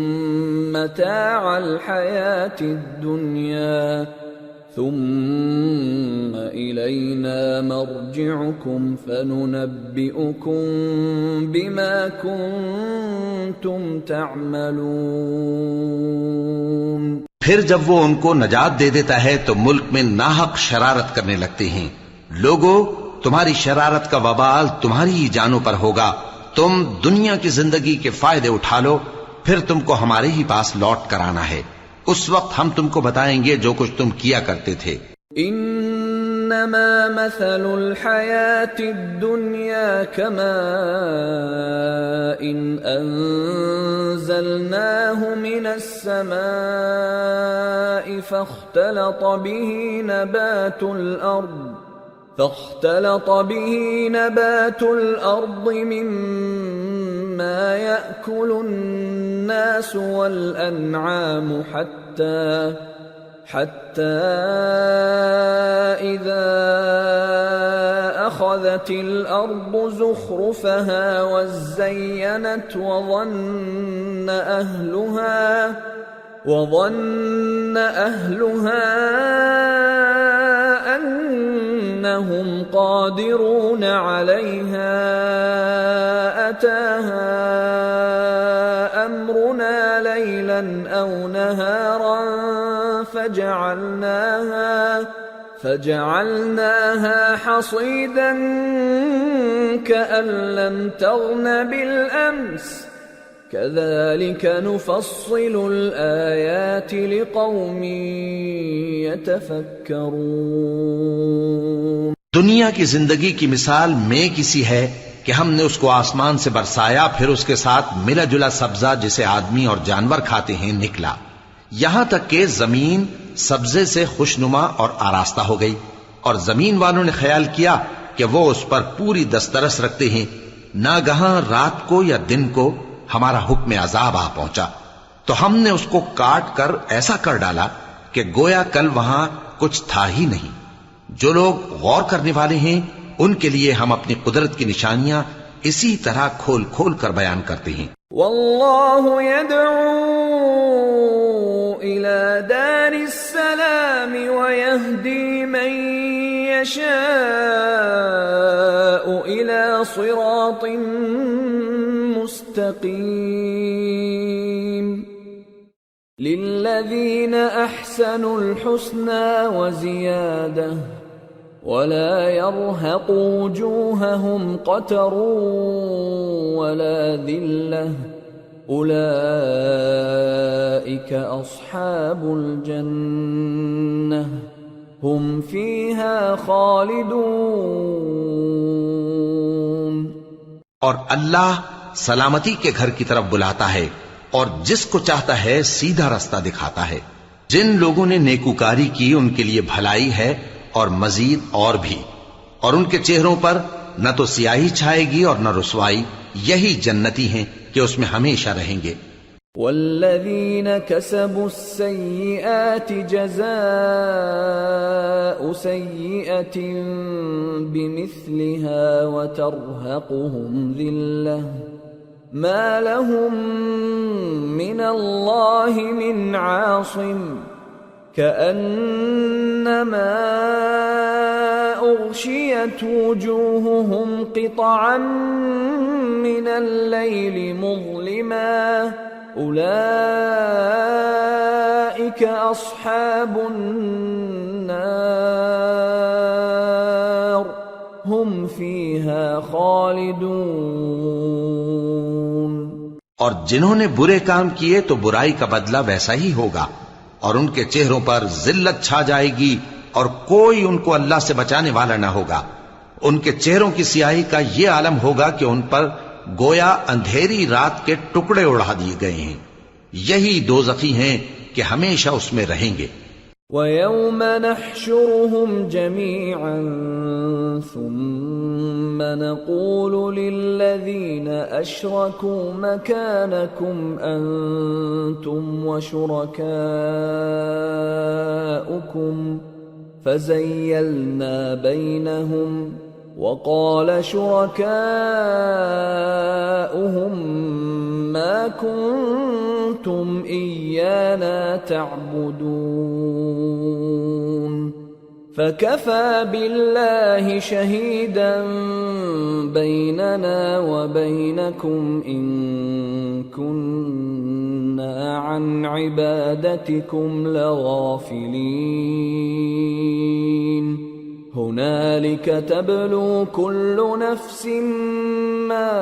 مَتَاعَ الْحَيَاةِ الدُّنْيَا ثُمَّ إِلَيْنَا مَرْجِعُكُمْ فَنُنَبِّئُكُمْ بِمَا كُنتُمْ تَعْمَلُونَ۔ پھر جب وہ ان کو نجات دے دیتا ہے تو ملک میں ناحق شرارت کرنے لگتے ہیں، لوگو تمہاری شرارت کا وبال تمہاری ہی جانوں پر ہوگا. تم دنیا کی زندگی کے فائدے اٹھا لو، پھر تم کو ہمارے ہی پاس لوٹ کر آنا ہے. اس وقت ہم تم کو بتائیں گے جو کچھ تم کیا کرتے تھے. انما مثل الحیات الدنیا كماء انزلناه من السماء فاختلط به نبات الأرض مما يأكل الناس والأنعام حتى إذا أخذت الأرض زخرفها وزينت وظن أهلها أنهم قادرون عليها أتاها أمرنا ليلا أو نهارا فجعلناها حصيدا كأن لم تغن بالأمس كذلك نفصل الآيات لقوم يتفكرون. دنیا کی زندگی کی مثال میں کسی ہے کہ ہم نے اس کو آسمان سے برسایا، پھر اس کے ساتھ ملا جلا سبزہ جسے آدمی اور جانور کھاتے ہیں نکلا، یہاں تک کہ زمین سبزے سے خوشنما اور آراستہ ہو گئی، اور زمین والوں نے خیال کیا کہ وہ اس پر پوری دسترس رکھتے ہیں. ناگہاں رات کو یا دن کو ہمارا حکم عذاب آ پہنچا تو ہم نے اس کو کاٹ کر ایسا کر ڈالا کہ گویا کل وہاں کچھ تھا ہی نہیں. جو لوگ غور کرنے والے ہیں ان کے لیے ہم اپنی قدرت کی نشانیاں اسی طرح کھول کھول کر بیان کرتے ہیں. واللہ يدعو إلى دار السلام ويهدي من يشاء إلى صراط مستقيم. للذين أحسنوا الحسنى وزيادة ولا يرهق وجوههم قتر ولا ذلة أولئك أصحاب الجنة هم فيها خالدون. اور اللہ سلامتی کے گھر کی طرف بلاتا ہے اور جس کو چاہتا ہے سیدھا رستہ دکھاتا ہے. جن لوگوں نے نیکوکاری کی ان کے لیے بھلائی ہے اور مزید اور بھی، اور ان کے چہروں پر نہ تو سیاہی چھائے گی اور نہ رسوائی. یہی جنتی ہیں کہ اس میں ہمیشہ رہیں گے. والذین كسبوا السیئات جزاء سیئة بمثلها وترهقهم ذلة ما لهم من الله من عاصم كأنما أغشيت وجوههم قطعا من الليل مظلما أولئك أصحاب النار هم فيها خالدون. اور جنہوں نے برے کام کیے تو برائی کا بدلہ ویسا ہی ہوگا، اور ان کے چہروں پر ذلت چھا جائے گی اور کوئی ان کو اللہ سے بچانے والا نہ ہوگا. ان کے چہروں کی سیاہی کا یہ عالم ہوگا کہ ان پر گویا اندھیری رات کے ٹکڑے اڑا دیے گئے ہیں. یہی دوزخی ہیں کہ ہمیشہ اس میں رہیں گے. وَيَوْمَ نَحْشُرُهُمْ جَمِيعًا ثُمَّ نَقُولُ لِلَّذِينَ أَشْرَكُوا مَكَانَكُمْ أَنْتُمْ وَشُرَكَاؤُكُمْ فَزَيَّلْنَا بَيْنَهُمْ وَقَالَ شُرَكَاؤُهُمْ مَا كُنْتُمْ إِيَّانَا تَعْبُدُونَ فَكَفَى بِاللَّهِ شَهِيدًا بَيْنَنَا وَبَيْنَكُمْ إِن كُنَّا عَنْ عِبَادَتِكُمْ لَغَافِلِينَ. هنالك تبلو كل نفس ما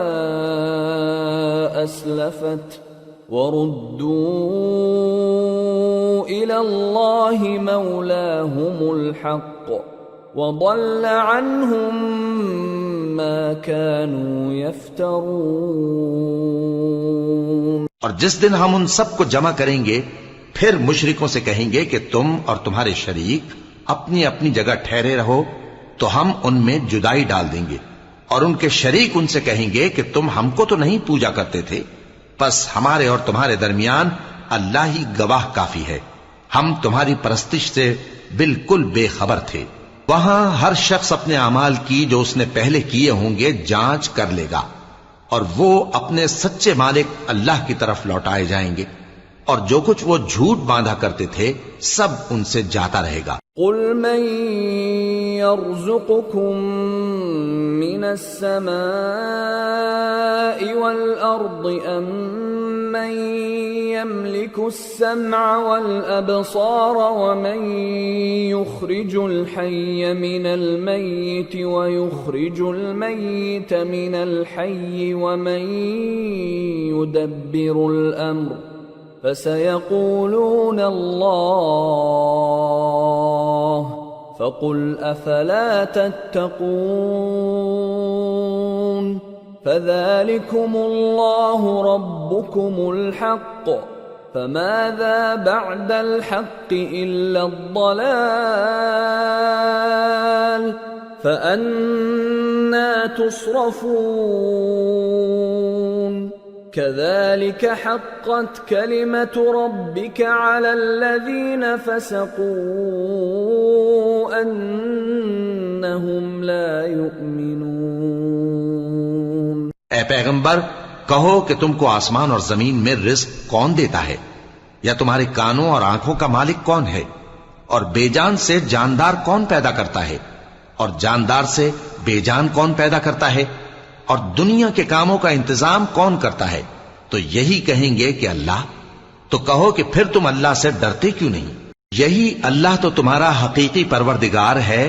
أسلفت وردوا إلى الله مولاهم الحق وضل عنهم ما كانوا يفترون. اور جس دن ہم ان سب کو جمع کریں گے پھر مشرکوں سے کہیں گے کہ تم اور تمہارے شریک اپنی اپنی جگہ ٹھہرے رہو تو ہم ان میں جدائی ڈال دیں گے، اور ان کے شریک ان سے کہیں گے کہ تم ہم کو تو نہیں پوجا کرتے تھے، بس ہمارے اور تمہارے درمیان اللہ ہی گواہ کافی ہے، ہم تمہاری پرستش سے بالکل بے خبر تھے. وہاں ہر شخص اپنے اعمال کی جو اس نے پہلے کیے ہوں گے جانچ کر لے گا، اور وہ اپنے سچے مالک اللہ کی طرف لوٹائے جائیں گے، اور جو کچھ وہ جھوٹ باندھا کرتے تھے سب ان سے جاتا رہے گا. قل من يرزقكم من السماء والأرض أم من يملك السمع والأبصار ومن يخرج الحي من الميت ويخرج الميت من الحي ومن يدبر الأمر فسيقولون الله فقل أفلا تتقون. فذلكم الله ربكم الحق فماذا بعد الحق إلا الضلال فأنى تصرفون. كذلك حقت كلمة ربك على الذين فسقوا أنهم لا يؤمنون. اے پیغمبر کہو کہ تم کو آسمان اور زمین میں رزق کون دیتا ہے، یا تمہارے کانوں اور آنکھوں کا مالک کون ہے، اور بے جان سے جاندار کون پیدا کرتا ہے، اور جاندار سے بے جان کون پیدا کرتا ہے، اور دنیا کے کاموں کا انتظام کون کرتا ہے؟ تو یہی کہیں گے کہ اللہ. تو کہو کہ پھر تم اللہ سے ڈرتے کیوں نہیں؟ یہی اللہ تو تمہارا حقیقی پروردگار ہے،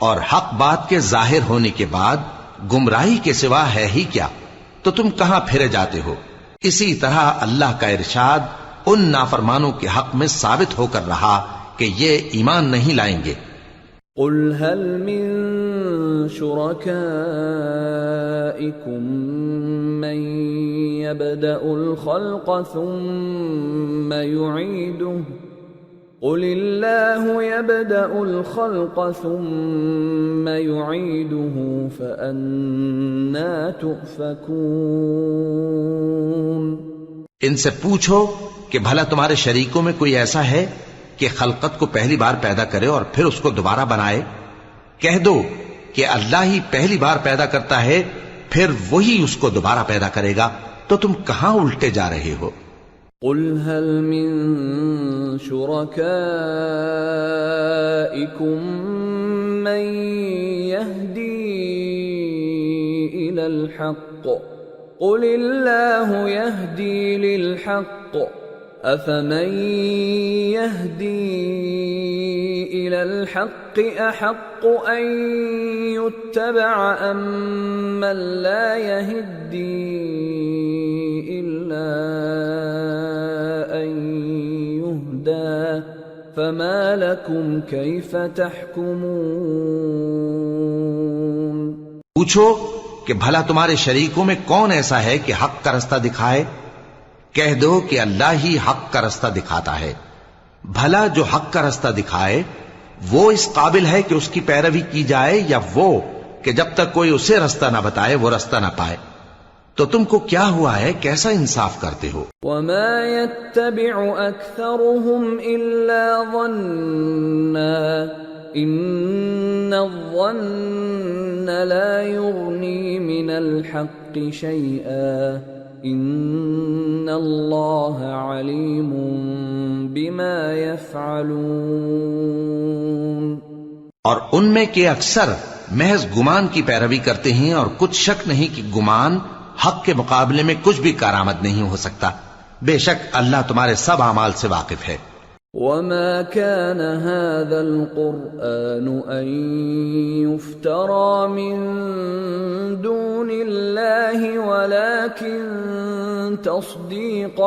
اور حق بات کے ظاہر ہونے کے بعد گمراہی کے سوا ہے ہی کیا؟ تو تم کہاں پھرے جاتے ہو؟ اسی طرح اللہ کا ارشاد ان نافرمانوں کے حق میں ثابت ہو کر رہا کہ یہ ایمان نہیں لائیں گے. قل هل من شركائكم من يبدأ الخلق ثم يعيده قل الله يبدأ الخلق ثم يعيده فأنى تؤفكون. ان سے پوچھو کہ بھلا تمہارے شریکوں میں کوئی ایسا ہے کہ خلقت کو پہلی بار پیدا کرے اور پھر اس کو دوبارہ بنائے؟ کہہ دو کہ اللہ ہی پہلی بار پیدا کرتا ہے پھر وہی اس کو دوبارہ پیدا کرے گا، تو تم کہاں الٹے جا رہے ہو؟ قل هل من شركائكم من يهدي إلى الحق قل الله يهدي للحق أفمن يهدي إلى الحق أحق أن يتبع أم من لا يهدي إلا أن يهدى فما لكم كيف تحكمون. پوچھو کہ بھلا تمہارے شریکوں میں کون ایسا ہے کہ حق کا رستہ دکھائے؟ کہہ دو کہ اللہ ہی حق کا رستہ دکھاتا ہے. بھلا جو حق کا رستہ دکھائے وہ اس قابل ہے کہ اس کی پیروی کی جائے، یا وہ کہ جب تک کوئی اسے رستہ نہ بتائے وہ رستہ نہ پائے؟ تو تم کو کیا ہوا ہے، کیسا انصاف کرتے ہو؟ وما يتبع أكثرهم إلا ظنا إن الظن لا يغني من الحق شيئا ان اللہ علیم بما يفعلون. اور ان میں کے اکثر محض گمان کی پیروی کرتے ہیں، اور کچھ شک نہیں کہ گمان حق کے مقابلے میں کچھ بھی کارآمد نہیں ہو سکتا. بے شک اللہ تمہارے سب اعمال سے واقف ہے. وما كان هذا القرآن أن يفترى من دون الله ولكن تصديق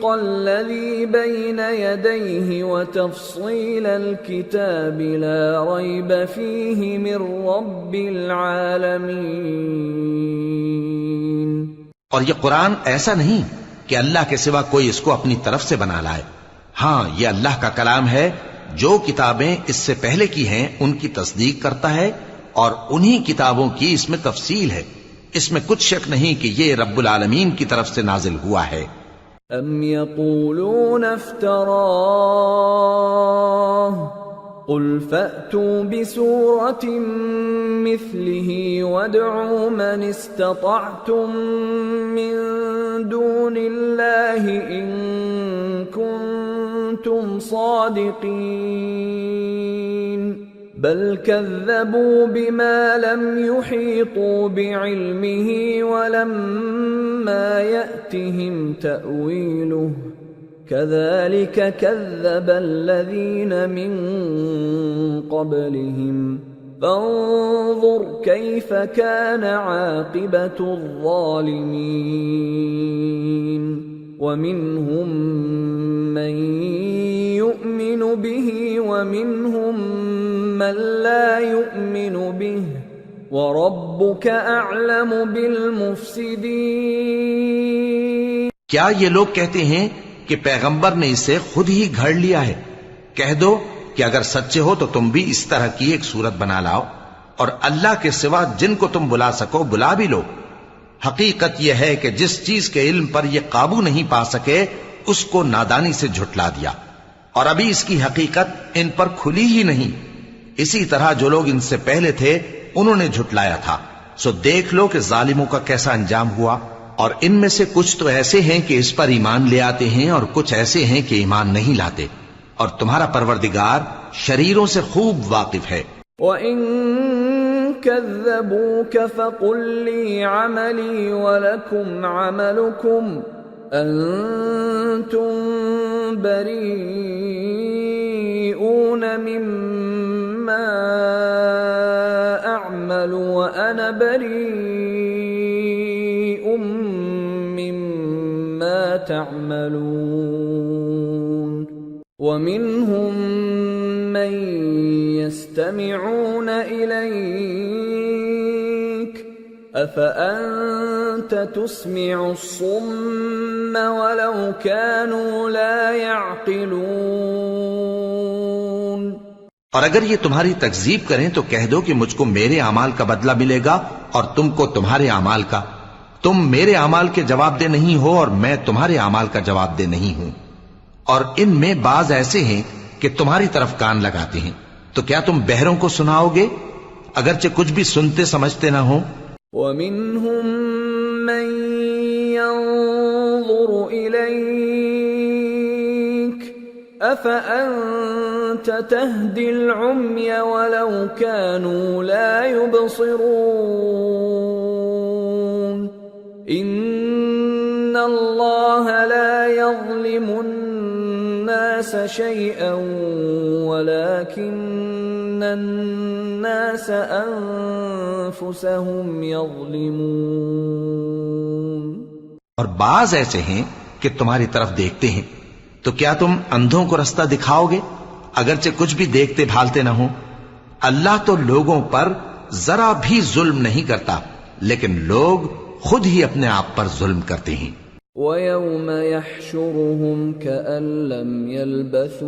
الذي بين يديه وتفصيل الكتاب لا ريب فيه من رب العالمين. اور یہ قرآن ایسا نہیں کہ اللہ کے سوا کوئی اس کو اپنی طرف سے بنا لائے. ہاں، یہ اللہ کا کلام ہے. جو کتابیں اس سے پہلے کی ہیں ان کی تصدیق کرتا ہے اور انہی کتابوں کی اس میں تفصیل ہے. اس میں کچھ شک نہیں کہ یہ رب العالمین کی طرف سے نازل ہوا ہے. ام یقولون افتراہ قل فأتوا بسورة مثله وادعوا من استطعتم من دون الله إن كنتم صادقين بل كذبوا بما لم يحيطوا بعلمه ولما يأتهم تأويله كذلك كذب الذين من قبلهم فانظر كيف كان عاقبة الظالمين ومنهم من يؤمن به ومنهم من لا يؤمن به وَرَبُّكَ أَعْلَمُ بِالْمُفْسِدِينَ. کیا یہ لوگ کہتے ہیں کہ پیغمبر نے اسے خود ہی گھڑ لیا ہے؟ کہہ دو کہ اگر سچے ہو تو تم بھی اس طرح کی ایک صورت بنا لاؤ اور اللہ کے سوا جن کو تم بلا سکو بلا بھی لو. حقیقت یہ ہے کہ جس چیز کے علم پر یہ قابو نہیں پا سکے اس کو نادانی سے جھٹلا دیا اور ابھی اس کی حقیقت ان پر کھلی ہی نہیں. اسی طرح جو لوگ ان سے پہلے تھے انہوں نے جھٹلایا تھا. سو دیکھ لو کہ ظالموں کا کیسا انجام ہوا. اور ان میں سے کچھ تو ایسے ہیں کہ اس پر ایمان لے آتے ہیں اور کچھ ایسے ہیں کہ ایمان نہیں لاتے. اور تمہارا پروردگار شریروں سے خوب واقف ہے. وَإِن كَذَّبُوكَ فَقُل لِّي عَمَلِي وَلَكُمْ عَمَلُكُمْ أَنتُم بَرِيئُونَ مِمَّا أَعْمَلُ وَأَنَا بَرِيءٌ مِّمَّا تَعْمَلُونَ. وَمِنْهُمْ مَنْ يَسْتَمِعُونَ إِلَيْكَ أَفَأَنْتَ تُسْمِعُ الصُّمَّ وَلَوْ كَانُوا لَا يَعْقِلُونَ. اور اگر یہ تمہاری تکذیب کریں تو کہہ دو کہ مجھ کو میرے اعمال کا بدلہ ملے گا اور تم کو تمہارے اعمال کا. تم میرے اعمال کے جواب دہ نہیں ہو اور میں تمہارے اعمال کا جواب دہ نہیں ہوں. اور ان میں بعض ایسے ہیں کہ تمہاری طرف کان لگاتے ہیں. تو کیا تم بہروں کو سناؤ گے اگرچہ کچھ بھی سنتے سمجھتے نہ ہو؟ وَمِنْهُمْ مَنْ يَنظُرُ إِلَيْكَ أَفَأَنْتَ تَهْدِي الْعُمْيَ وَلَوْ كَانُوا لَا يُبْصِرُونَ. إِنَّ اللَّهَ لَا يَظْلِمُ النَّاسَ شَيْئًا وَلَكِنَّ النَّاسَ أَنفُسَهُمْ يَظْلِمُونَ. اور بعض ایسے ہیں کہ تمہاری طرف دیکھتے ہیں. تو کیا تم اندھوں کو رستہ دکھاؤ گے اگرچہ کچھ بھی دیکھتے بھالتے نہ ہو؟ اللہ تو لوگوں پر ذرا بھی ظلم نہیں کرتا لیکن لوگ خود ہی اپنے آپ پر ظلم کرتے ہیں. وَيَوْمَ يَحْشُرُهُمْ كَأَن لَّمْ يَلْبَثُوا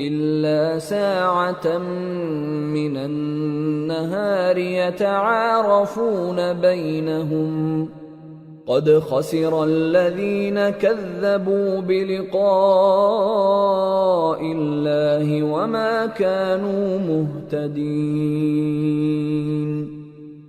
إِلَّا سَاعَةً مِّنَ النَّهَارِ يَتَعَارَفُونَ بَيْنَهُمْ قَدْ خَسِرَ الَّذِينَ كَذَّبُوا بِلِقَاءِ اللَّهِ وَمَا كَانُوا مُهْتَدِينَ.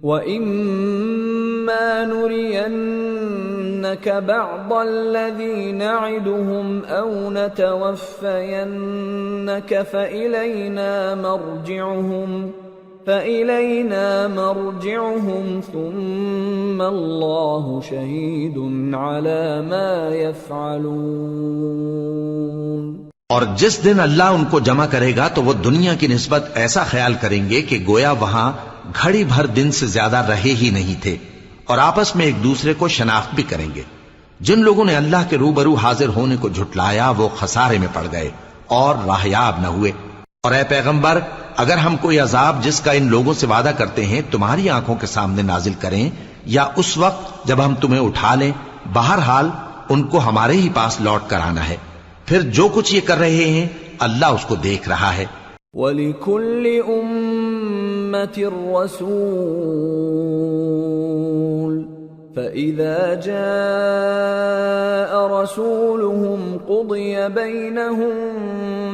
وَإِمَّا نُرِيَنَّكَ بَعْضَ الَّذِي نَعِدُهُمْ أَوْ نَتَوَفَّيَنَّكَ فَإِلَيْنَا مَرْجِعُهُمْ فإلينا مرجعهم ثم الله شهيد على ما يفعلون۔ اور جس دن اللہ ان کو جمع کرے گا تو وہ دنیا کی نسبت ایسا خیال کریں گے کہ گویا وہاں گھڑی بھر دن سے زیادہ رہے ہی نہیں تھے، اور آپس میں ایک دوسرے کو شناخت بھی کریں گے۔ جن لوگوں نے اللہ کے روبرو حاضر ہونے کو جھٹلایا وہ خسارے میں پڑ گئے اور راہیاب نہ ہوئے۔ اور اے پیغمبر، اگر ہم کوئی عذاب جس کا ان لوگوں سے وعدہ کرتے ہیں تمہاری آنکھوں کے سامنے نازل کریں یا اس وقت جب ہم تمہیں اٹھا لیں، بہرحال ان کو ہمارے ہی پاس لوٹ کر آنا ہے، پھر جو کچھ یہ کر رہے ہیں اللہ اس کو دیکھ رہا ہے۔ وَلِكُلِّ أُمَّةٍ رَّسُولٌ فَإِذَا جَاءَ رَسُولُهُمْ قُضِيَ بَيْنَهُم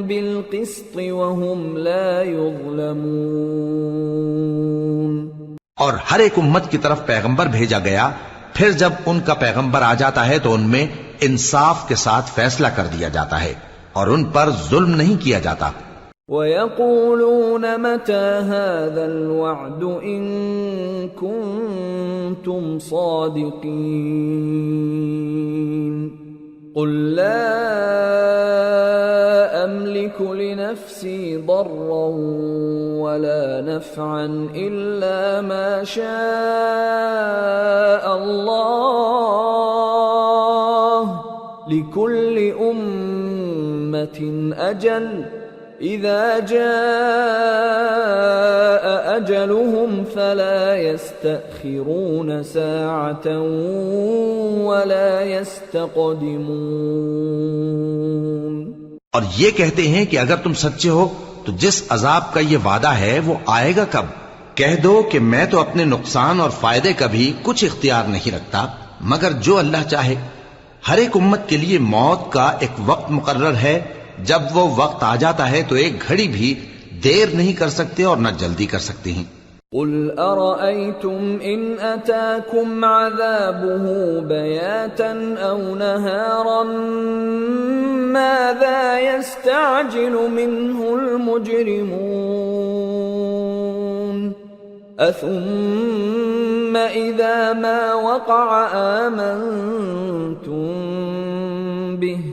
بِالْقِسْطِ وَهُمْ لَا يُظْلَمُونَ۔ اور ہر ایک امت کی طرف پیغمبر بھیجا گیا، پھر جب ان کا پیغمبر آ جاتا ہے تو ان میں انصاف کے ساتھ فیصلہ کر دیا جاتا ہے اور ان پر ظلم نہیں کیا جاتا۔ وَيَقُولُونَ مَتَى هَذَا الْوَعْدُ إِن كُنتُمْ صَادِقِينَ قُل لَّا أَمْلِكُ لِنَفْسِي ضَرًّا وَلَا نَفْعًا إِلَّا مَا شَاءَ اللَّهُ لِكُلِّ أُمَّةٍ أَجَلٌ إِذَا جَاءَ أَجَلُهُمْ فَلَا يَسْتَأْخِرُونَ سَاعَةً وَلَا يَسْتَقْدِمُونَ۔ اور یہ کہتے ہیں کہ اگر تم سچے ہو تو جس عذاب کا یہ وعدہ ہے وہ آئے گا کب؟ کہہ دو کہ میں تو اپنے نقصان اور فائدے کا بھی کچھ اختیار نہیں رکھتا مگر جو اللہ چاہے۔ ہر ایک امت کے لیے موت کا ایک وقت مقرر ہے، جب وہ وقت آ جاتا ہے تو ایک گھڑی بھی دیر نہیں کر سکتے اور نہ جلدی کر سکتے ہیں۔ قُلْ أَرَأَيْتُمْ إِنْ أَتَاكُمْ عَذَابُهُ بَيَاتًا أَوْ نَهَارًا مَاذَا يَسْتَعْجِلُ مِنْهُ الْمُجْرِمُونَ أَثُمَّ إِذَا مَا وَقَعَ آمَنْتُمْ بِهِ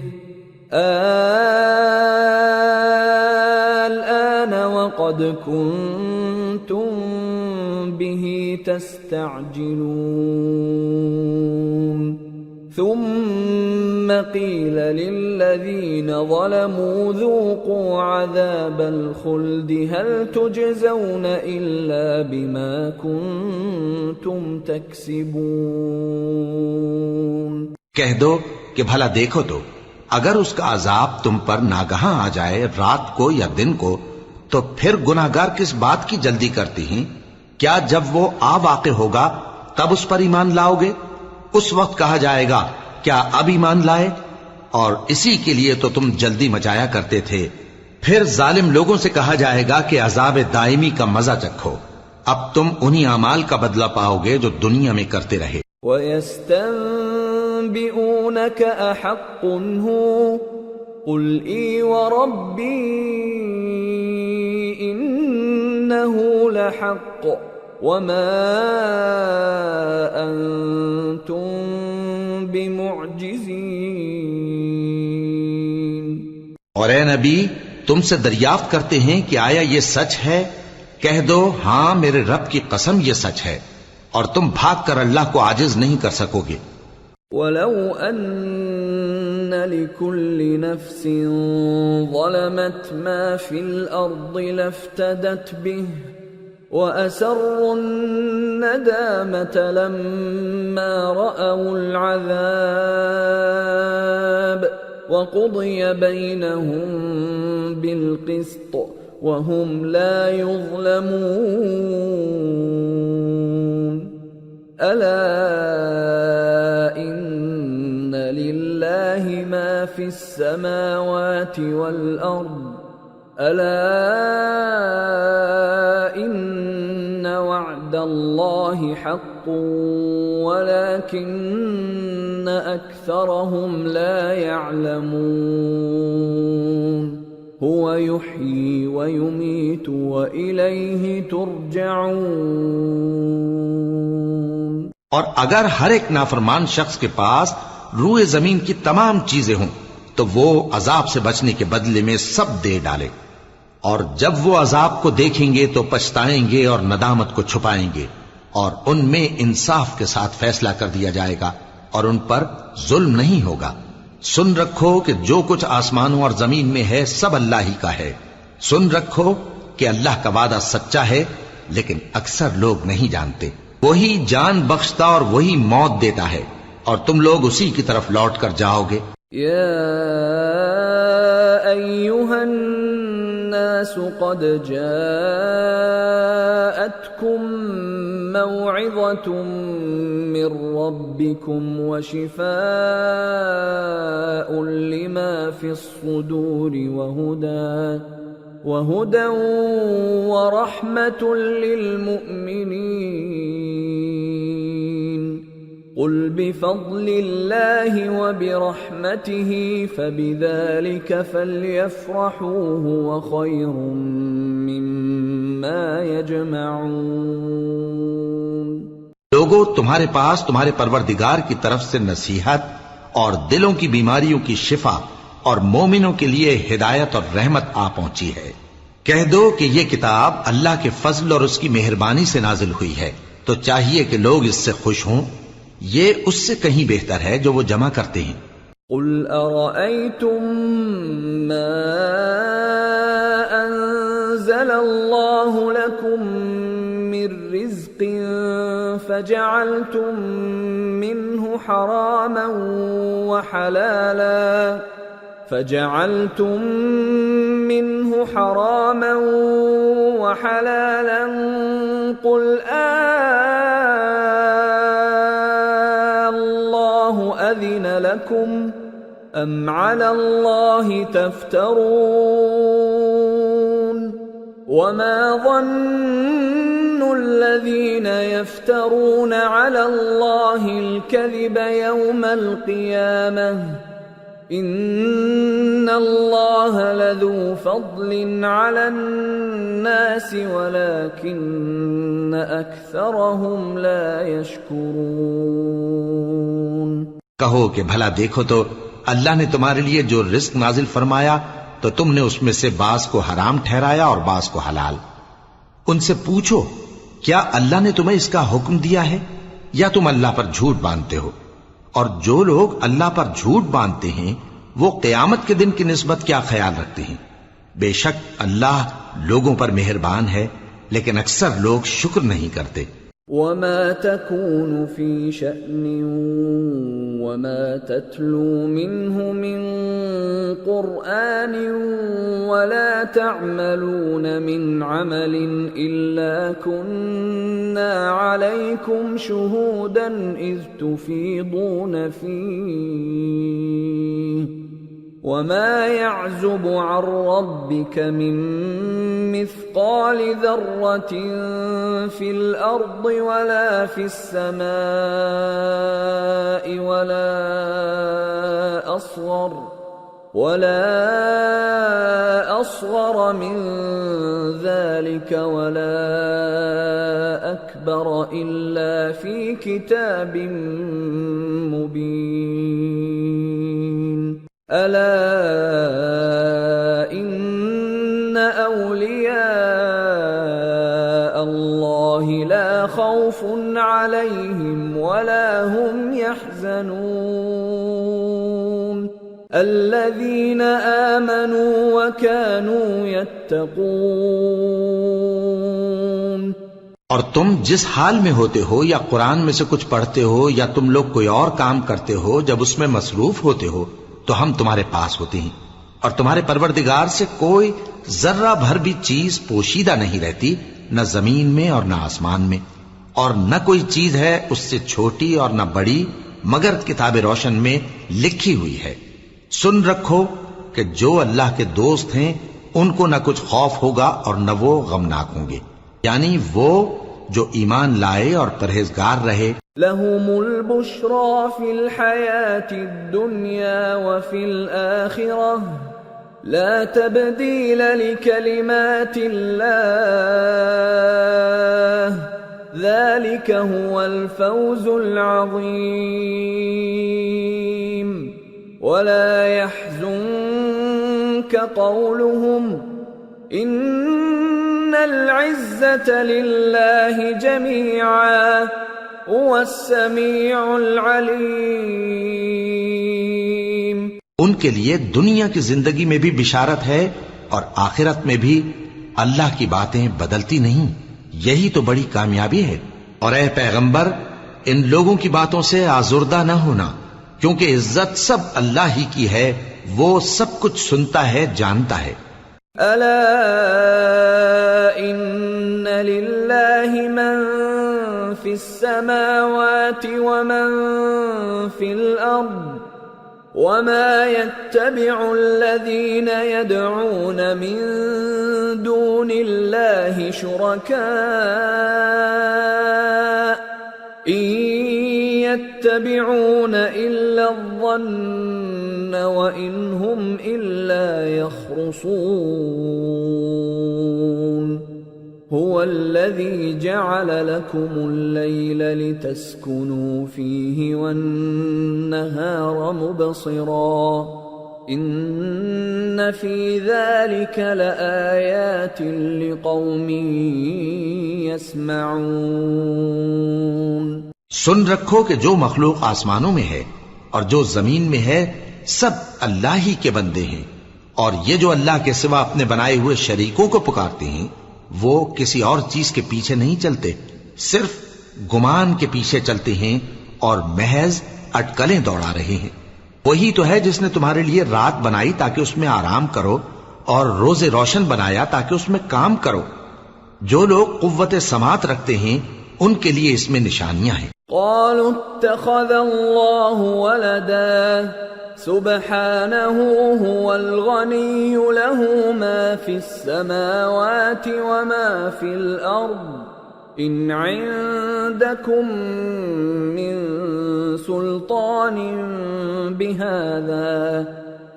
الآن وقد كنتم به تستعجلون ثم قيل للذين ظلموا ذوقوا عذاب الخلد هل تجزون إلا بما كنتم تكسبون۔ کہہ دو کہ بھلا دیکھو تو اگر اس کا عذاب تم پر ناگہاں آ جائے رات کو یا دن کو تو پھر گناہگار کس بات کی جلدی کرتی ہیں؟ کیا جب وہ آ واقع ہوگا تب اس پر ایمان لاؤ گے؟ اس وقت کہا جائے گا کیا اب ایمان لائے؟ اور اسی کے لیے تو تم جلدی مچایا کرتے تھے۔ پھر ظالم لوگوں سے کہا جائے گا کہ عذاب دائمی کا مزہ چکھو، اب تم انہی اعمال کا بدلہ پاؤ گے جو دنیا میں کرتے رہے۔ وَيَسْتَنبِئُونَكَ أَحَقٌّ هُوَ قُلْ إِي وَرَبِّي إِنَّهُ لَحَقٌّ وَمَا أَنْتُمْ بِمُعْجِزِينَ۔ اور اے نبی تم سے دریافت کرتے ہیں کہ آیا یہ سچ ہے؟ کہہ دو ہاں میرے رب کی قسم یہ سچ ہے، اور تم بھاگ کر اللہ کو عاجز نہیں کر سکو گے۔ وَلَوْ أَنَّ لِكُلِّ نَفْسٍ ظَلَمَتْ مَا فِي الْأَرْضِ لَافْتَدَتْ بِهِ وَأَسَرُّوا النَّدَامَةَ لَمَّا رَأَوُا الْعَذَابَ وَقُضِيَ بَيْنَهُم بِالْقِسْطِ وَهُمْ لَا يُظْلَمُونَ۔ أَلَا إِنَّ لِلَّهِ مَا فِي السَّمَاوَاتِ وَالْأَرْضِ أَلَا إِنَّ وَعْدَ اللَّهِ حَقٌّ وَلَكِنَّ أَكْثَرَهُمْ لَا يَعْلَمُونَ۔ هو يحيي ويميت وإليه ترجعون۔ اور اگر ہر ایک نافرمان شخص کے پاس روئے زمین کی تمام چیزیں ہوں تو وہ عذاب سے بچنے کے بدلے میں سب دے ڈالے، اور جب وہ عذاب کو دیکھیں گے تو پچھتائیں گے اور ندامت کو چھپائیں گے، اور ان میں انصاف کے ساتھ فیصلہ کر دیا جائے گا اور ان پر ظلم نہیں ہوگا۔ سن رکھو کہ جو کچھ آسمانوں اور زمین میں ہے سب اللہ ہی کا ہے۔ سن رکھو کہ اللہ کا وعدہ سچا ہے، لیکن اکثر لوگ نہیں جانتے۔ وہی جان بخشتا اور وہی موت دیتا ہے، اور تم لوگ اسی کی طرف لوٹ کر جاؤ گے۔ يا أيها الناس قد جاءتكم موعظة من ربكم وشفاء لما في الصدور وهدى ورحمة للمؤمنين۔ قل بفضل الله وبرحمته فبذلك فليفرحوا هو خير مما يجمعون۔ لوگو، تمہارے پاس تمہارے پروردگار کی طرف سے نصیحت اور دلوں کی بیماریوں کی شفا اور مومنوں کے لیے ہدایت اور رحمت آ پہنچی ہے۔ کہہ دو کہ یہ کتاب اللہ کے فضل اور اس کی مہربانی سے نازل ہوئی ہے، تو چاہیے کہ لوگ اس سے خوش ہوں، یہ اس سے کہیں بہتر ہے جو وہ جمع کرتے ہیں۔ قل ارأيتم ما انزل الله لكم من رزق فجعلتم منه حراما وحلالا قل الله أذن لكم أم على الله تفترون؟ وما ظن الذين يفترون على الله الكذب يوم القيامة إن الله لذو فضل على الناس ولكن أكثرهم لا يشكرون۔ کہو کہ بھلا دیکھو تو اللہ نے تمہارے لیے جو رزق نازل فرمایا تو تم نے اس میں سے بعض کو حرام ٹھہرایا اور بعض کو حلال۔ ان سے پوچھو کیا اللہ نے تمہیں اس کا حکم دیا ہے یا تم اللہ پر جھوٹ باندھتے ہو؟ اور جو لوگ اللہ پر جھوٹ باندھتے ہیں وہ قیامت کے دن کی نسبت کیا خیال رکھتے ہیں؟ بے شک اللہ لوگوں پر مہربان ہے، لیکن اکثر لوگ شکر نہیں کرتے۔ وما تكون في شأن وما تتلو منه من قرآن ولا تعملون من عمل إلا كنا عليكم شهودا إذ تفيضون فيه وما يعزب عن ربك من مثقال ذرة في الأرض ولا في السماء ولا أصغر من ذلك ولا أكبر إلا في كتاب مبين۔ ألا إن أولياء الله لا خوف عليهم ولا هم يحزنون الذين آمنوا وكانوا يتقون۔ اور تم جس حال میں ہوتے ہو یا قرآن میں سے کچھ پڑھتے ہو یا تم لوگ کوئی اور کام کرتے ہو، جب اس میں مصروف ہوتے ہو تو ہم تمہارے پاس ہوتے ہیں، اور تمہارے پروردگار سے کوئی ذرہ بھر بھی چیز پوشیدہ نہیں رہتی، نہ زمین میں اور نہ آسمان میں، اور نہ کوئی چیز ہے اس سے چھوٹی اور نہ بڑی مگر کتاب روشن میں لکھی ہوئی ہے۔ سن رکھو کہ جو اللہ کے دوست ہیں ان کو نہ کچھ خوف ہوگا اور نہ وہ غمناک ہوں گے، یعنی وہ جو ایمان لائے اور پرہیزگار رہے۔ لهم البشرى في الحياة الدنيا وفي الآخرة لا تبديل لكلمات الله ذلك هو الفوز العظيم ولا يحزنك قولهم إن العزة لله جميعا هو السميع العليم. ان کے لیے دنیا کی زندگی میں بھی بشارت ہے اور آخرت میں بھی اللہ کی باتیں بدلتی نہیں. یہی تو بڑی کامیابی ہے. اور اے پیغمبر ان لوگوں کی باتوں سے آزردہ نہ ہونا کیونکہ عزت سب اللہ ہی کی ہے. وہ سب کچھ سنتا ہے جانتا ہے. الا ان للہ من فی السماوات ومن فی الارض وما يتبع الذين يدعون من دون الله شركاء إن يتبعون إلا الظن وإن هم إلا يخرصون. هو الذي جعل لكم الليل لتسكنوا فيه والنهار مبصرا إن في ذلك لآيات لقوم يسمعون. سن رکھو کہ جو مخلوق آسمانوں میں ہے اور جو زمین میں ہے سب اللہ ہی کے بندے ہیں. اور یہ جو اللہ کے سوا اپنے بنائے ہوئے شریکوں کو پکارتے ہیں وہ کسی اور چیز کے پیچھے نہیں چلتے، صرف گمان کے پیچھے چلتے ہیں اور محض اٹکلیں دوڑا رہے ہیں. وہی تو ہے جس نے تمہارے لیے رات بنائی تاکہ اس میں آرام کرو اور روز روشن بنایا تاکہ اس میں کام کرو. جو لوگ قوت سماعت رکھتے ہیں ان کے لیے اس میں نشانیاں ہیں. قالوا اتخذ الله ولدا سبحانه هو الغني له ما في السماوات وما في الأرض إن عندكم من سلطان بهذا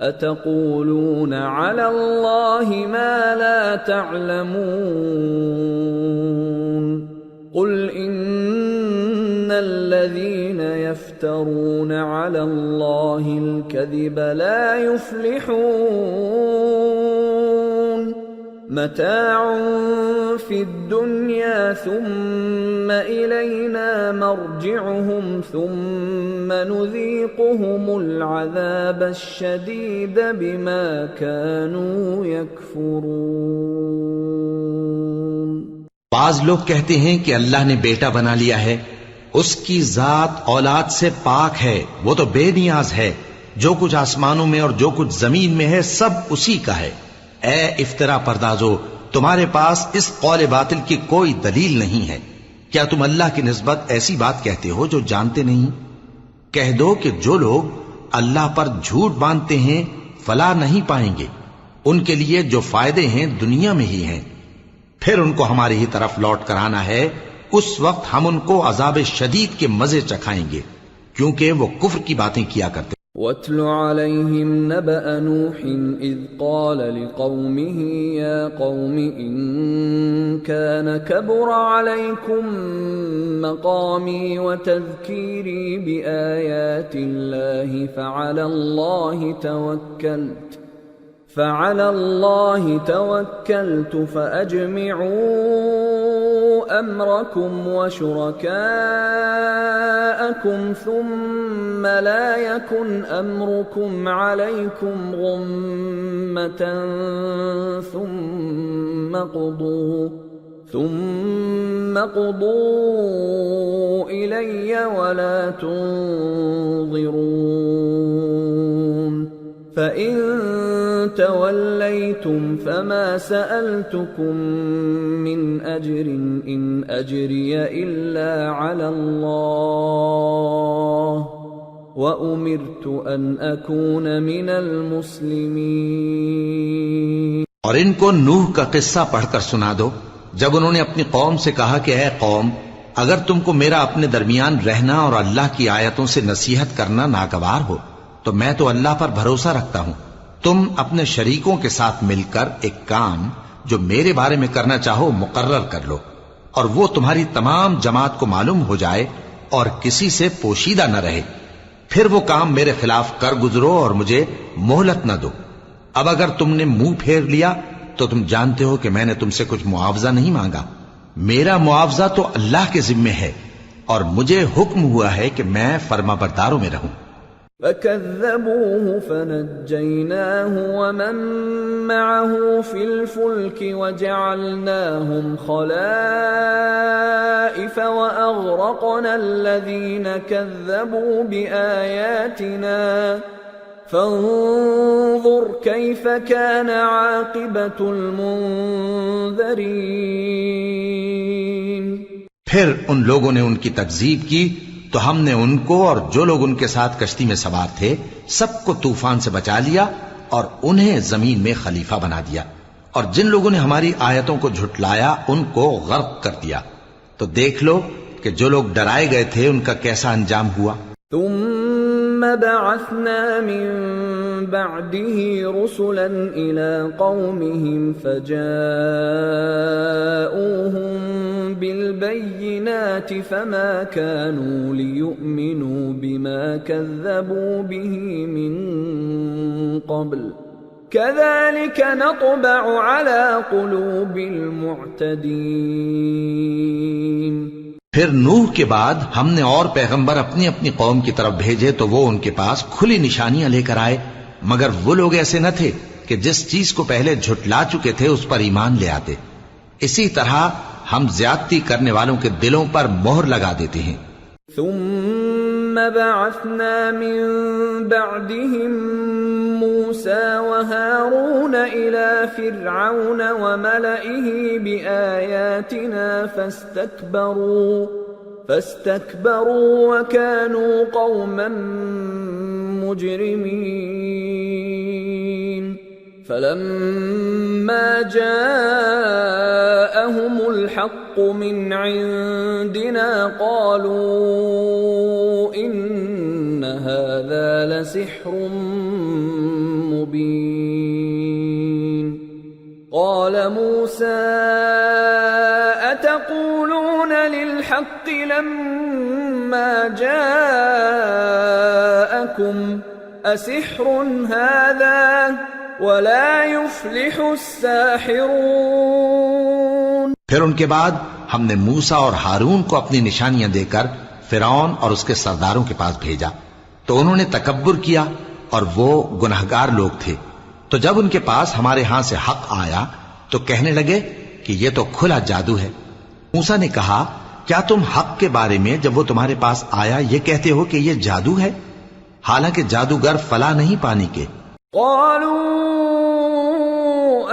أتقولون على الله ما لا تعلمون. قل إن الذين يفترون على الله الكذب لا يفلحون. متاع في الدنيا ثم إلينا مرجعهم ثم نذيقهم العذاب الشديد بما كانوا يكفرون. بعض لوگ کہتے ہیں کہ اللہ نے بیٹا بنا لیا ہے. اس کی ذات اولاد سے پاک ہے، وہ تو بے نیاز ہے. جو کچھ آسمانوں میں اور جو کچھ زمین میں ہے سب اسی کا ہے. اے افطرا پردازو، تمہارے پاس اس قول باطل کی کوئی دلیل نہیں ہے. کیا تم اللہ کی نسبت ایسی بات کہتے ہو جو جانتے نہیں؟ کہہ دو کہ جو لوگ اللہ پر جھوٹ باندھتے ہیں فلاح نہیں پائیں گے. ان کے لیے جو فائدے ہیں دنیا میں ہی ہیں، پھر ان کو ہماری ہی طرف لوٹ کر آنا ہے. اس وقت ہم ان کو عذاب شدید کے مزے چکھائیں گے کیونکہ وہ کفر کی باتیں کیا کرتے. وَاتْلُ عَلَيْهِمْ نَبَأَ نُوحٍ إِذْ قَالَ لِقَوْمِهِ يَا قَوْمِ إِن كَانَ كَبُرَ عَلَيْكُمْ مَقَامِي وَتَذْكِيرِي بِآيَاتِ اللَّهِ فعلى الله توكلت فأجمعوا أمركم وشركاءكم ثم لا يكن أمركم عليكم غمة ثم قضوا إلي ولا تنظرون. فَإِن تَوَلَّيْتُمْ فَمَا سَأَلْتُكُمْ مِنْ أَجْرٍ إِنْ أَجْرِيَ إِلَّا عَلَى اللَّهِ وَأُمِرْتُ أَنْ أَكُونَ مِنَ الْمُسْلِمِينَ. اور ان کو نوح کا قصہ پڑھ کر سنا دو جب انہوں نے اپنی قوم سے کہا کہ اے قوم، اگر تم کو میرا اپنے درمیان رہنا اور اللہ کی آیتوں سے نصیحت کرنا ناگوار ہو تو میں تو اللہ پر بھروسہ رکھتا ہوں، تم اپنے شریکوں کے ساتھ مل کر ایک کام جو میرے بارے میں کرنا چاہو مقرر کر لو، اور وہ تمہاری تمام جماعت کو معلوم ہو جائے اور کسی سے پوشیدہ نہ رہے، پھر وہ کام میرے خلاف کر گزرو اور مجھے مہلت نہ دو۔ اب اگر تم نے منہ پھیر لیا تو تم جانتے ہو کہ میں نے تم سے کچھ معاوضہ نہیں مانگا، میرا معاوضہ تو اللہ کے ذمے ہے، اور مجھے حکم ہوا ہے کہ میں فرما برداروں میں رہوں۔ فَكَذَّبُوهُ فَنَجَّيْنَاهُ وَمَن مَّعَهُ فِي الْفُلْكِ وَجَعَلْنَاهُمْ خَلَائِفَ وَأَغْرَقْنَا الَّذِينَ كَذَّبُوا بِآيَاتِنَا فَانظُرْ كَيْفَ كَانَ عَاقِبَةُ الْمُنذَرِينَ۔ پھر ان لوگوں نے ان کی تکذیب کی تو ہم نے ان کو اور جو لوگ ان کے ساتھ کشتی میں سوار تھے سب کو طوفان سے بچا لیا اور انہیں زمین میں خلیفہ بنا دیا، اور جن لوگوں نے ہماری آیتوں کو جھٹلایا ان کو غرق کر دیا۔ تو دیکھ لو کہ جو لوگ ڈرائے گئے تھے ان کا کیسا انجام ہوا۔ ثم بعثنا من بعده رسلا إلى قومهم فجاءوهم بالبينات فما كانوا ليؤمنوا بما كذبوا به من قبل كذلك نطبع على قلوب المعتدين۔ پھر نوح کے بعد ہم نے اور پیغمبر اپنی اپنی قوم کی طرف بھیجے تو وہ ان کے پاس کھلی نشانیاں لے کر آئے، مگر وہ لوگ ایسے نہ تھے کہ جس چیز کو پہلے جھٹلا چکے تھے اس پر ایمان لے آتے۔ اسی طرح ہم زیادتی کرنے والوں کے دلوں پر مہر لگا دیتے ہیں۔ ثم بعثنا من بعدهم موسى وهارون إلى فرعون وملئه بآياتنا فاستكبروا وكانوا قوما مجرمين۔ فلما جاءهم الحق من عندنا قالوا إن هذا لسحر مبين۔ قال موسى أتقولون للحق لما جاءكم أسحر هذا ولا يفلح الساحرون۔ پھر ان کے بعد ہم نے موسیٰ اور ہارون کو اپنی نشانیاں دے کر فرعون اور اس کے سرداروں کے پاس بھیجا تو انہوں نے تکبر کیا اور وہ گناہگار لوگ تھے۔ تو جب ان کے پاس ہمارے ہاں سے حق آیا تو کہنے لگے کہ یہ تو کھلا جادو ہے۔ موسیٰ نے کہا کیا تم حق کے بارے میں جب وہ تمہارے پاس آیا یہ کہتے ہو کہ یہ جادو ہے، حالانکہ جادوگر فلاح نہیں پانی کے۔ قالوا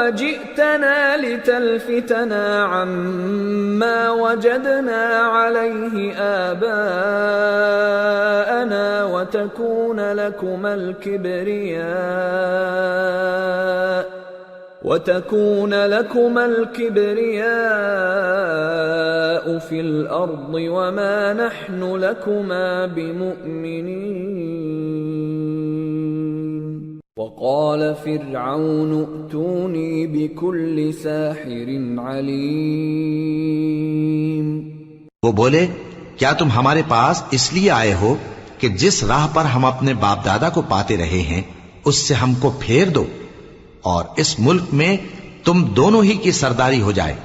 أجئتنا لتلفتنا عما وجدنا عليه آباءنا وتكون لكما الكبرياء في الأرض وما نحن لكما بمؤمنين۔ وقال فرعون ائتوني بكل ساحر عليم۔ وہ بولے کیا تم ہمارے پاس اس لیے آئے ہو کہ جس راہ پر ہم اپنے باپ دادا کو پاتے رہے ہیں اس سے ہم کو پھیر دو، اور اس ملک میں تم دونوں ہی کی سرداری ہو جائے،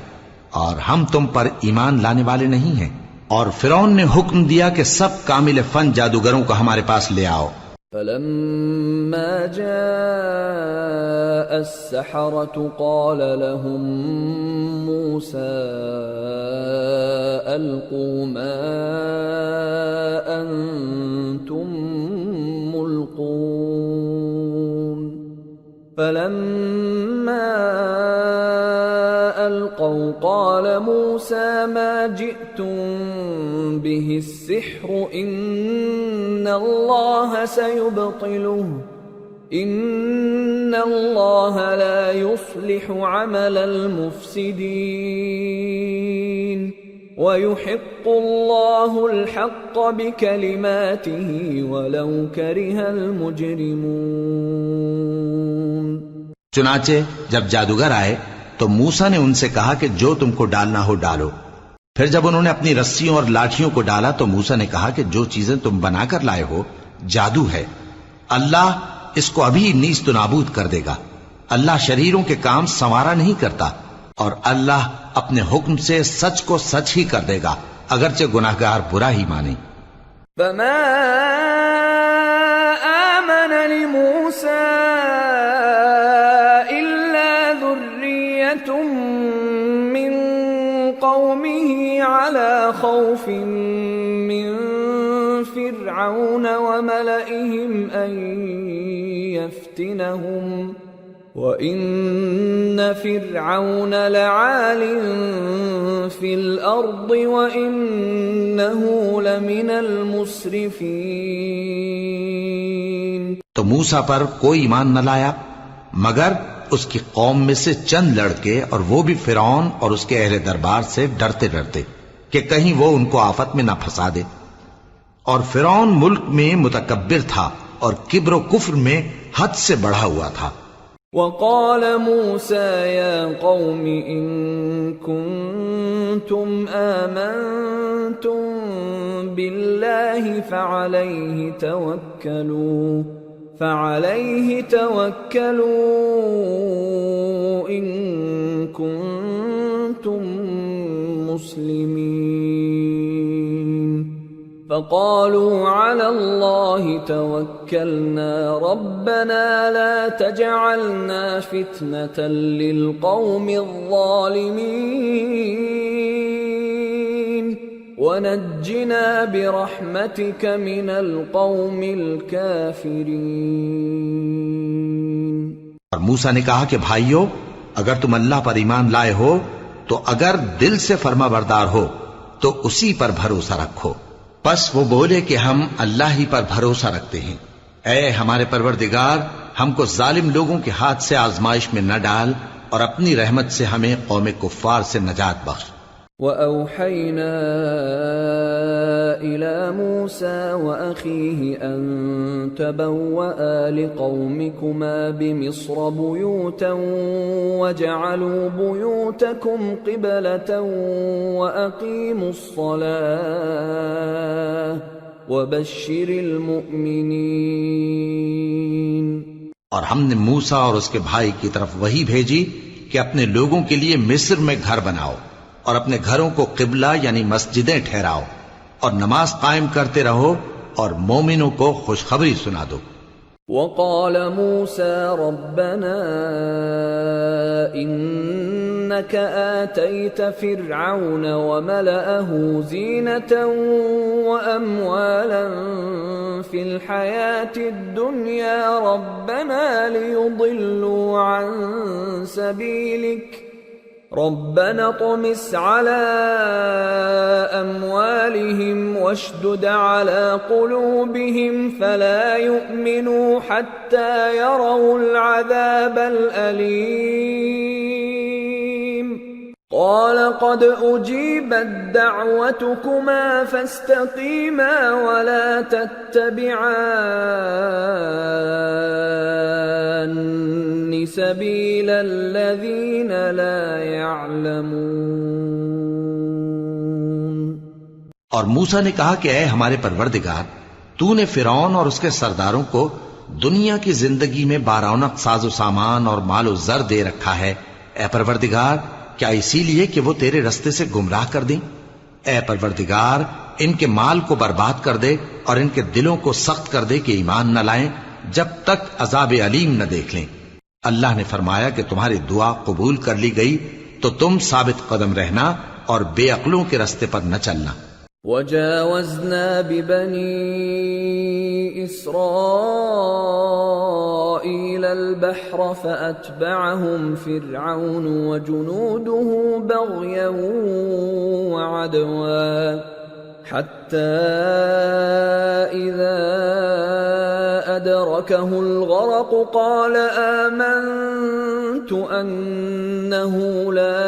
اور ہم تم پر ایمان لانے والے نہیں ہیں۔ اور فرعون نے حکم دیا کہ سب کامل فن جادوگروں کو ہمارے پاس لے آؤ۔ فلما جاء السحرة قال لهم موسى ألقوا ما أنتم ملقون۔ فلما ألقوا قال موسى ما جئتم به السحر إن الله سيبطله إن الله لا يصلح عمل المفسدين ويحق الله الحق بكلماته ولو كره المجرمون۔ چنانچہ جب جادوگر آئے تو موسیٰ نے ان سے کہا کہ جو تم کو ڈالنا ہو ڈالو۔ پھر جب انہوں نے اپنی رسیوں اور لاٹھیوں کو ڈالا تو موسیٰ نے کہا کہ جو چیزیں تم بنا کر لائے ہو جادو ہے، اللہ اس کو ابھی نیست و نابود کر دے گا۔ اللہ شریروں کے کام سنوارا نہیں کرتا، اور اللہ اپنے حکم سے سچ کو سچ ہی کر دے گا، اگرچہ گناہگار برا ہی مانے۔ فما آمن لموسى إلا ذرية من قومه على خوف من فرعون وملئهم أن يفتنهم وَإِنَّ فِرْعَوْنَ لَعَالٍ فِي الْأَرْضِ وَإِنَّهُ لَمِنَ الْمُسْرِفِينَ۔ تو موسیٰ پر کوئی ایمان نہ لایا مگر اس کی قوم میں سے چند لڑکے، اور وہ بھی فرعون اور اس کے اہل دربار سے ڈرتے ڈرتے کہ کہیں وہ ان کو آفت میں نہ پھنسا دے۔ اور فرعون ملک میں متکبر تھا اور کبر و کفر میں حد سے بڑھا ہوا تھا۔ وقال موسى يا قوم إن كنتم آمنتم بالله فعليه توكلوا إن كنتم مسلمين فقالوا على الله توكلنا ربنا لا تجعلنا فتنة للقوم الظالمين ونجنا برحمتك من القوم الكافرين۔ اور موسیٰ نے کہا کہ بھائیو، اگر تم اللہ پر ایمان لائے ہو تو اگر دل سے فرما بردار ہو تو اسی پر بھروسہ رکھو۔ پس وہ بولے کہ ہم اللہ ہی پر بھروسہ رکھتے ہیں۔ اے ہمارے پروردگار، ہم کو ظالم لوگوں کے ہاتھ سے آزمائش میں نہ ڈال، اور اپنی رحمت سے ہمیں قوم کفار سے نجات بخش۔ وَأَوْحَيْنَا إِلَى مُوسَى وَأَخِيهِ أَن تَبَوَّآ لِقَوْمِكُمَا بِمِصْرَ بُيُوتًا وَاجْعَلُوا بُيُوتَكُمْ قِبْلَةً وَأَقِيمُوا الصَّلَاةَ وَبَشِّرِ الْمُؤْمِنِينَ۔ اور ہم نے موسیٰ اور اس کے بھائی کی طرف وحی بھیجی کہ اپنے لوگوں کے لیے مصر میں گھر بناؤ، اور اپنے گھروں کو قبلہ یعنی مسجدیں ٹھہراؤ، اور نماز قائم کرتے رہو، اور مومنوں کو خوشخبری سنا دو۔ وقال موسى ربنا إنك آتيت فرعون وملأه زينة وأموالا في الحياة الدنيا ربنا ليضلوا عن سبيلك ربنا اطمس على أموالهم واشدد على قلوبهم فلا يؤمنوا حتى يروا العذاب الأليم قال قد أجيبت دعوتكما فاستقيما ولا تتبعان سبيل الذين لا يعلمون۔ اور موسیٰ نے کہا کہ اے ہمارے پروردگار، تو نے فرعون اور اس کے سرداروں کو دنیا کی زندگی میں بارونق ساز و سامان اور مال و زر دے رکھا ہے، اے پروردگار کیا اسی لیے کہ وہ تیرے رستے سے گمراہ کر دیں؟ اے پروردگار ان کے مال کو برباد کر دے اور ان کے دلوں کو سخت کر دے کہ ایمان نہ لائیں جب تک عذاب علیم نہ دیکھ لیں۔ اللہ نے فرمایا کہ تمہاری دعا قبول کر لی گئی تو تم ثابت قدم رہنا اور بے عقلوں کے رستے پر نہ چلنا۔ وَجَاوَزْنَا بِبَنِي إِسْرَائِيلَ الْبَحْرَ فَأَتْبَعَهُمْ فِرْعَوْنُ وَجُنُودُهُ بَغْيًا وَعَدْوًا حَتَّى إِذَا أَدْرَكَهُ الْغَرَقُ قَالَ آمَنْتُ أَنَّهُ لَا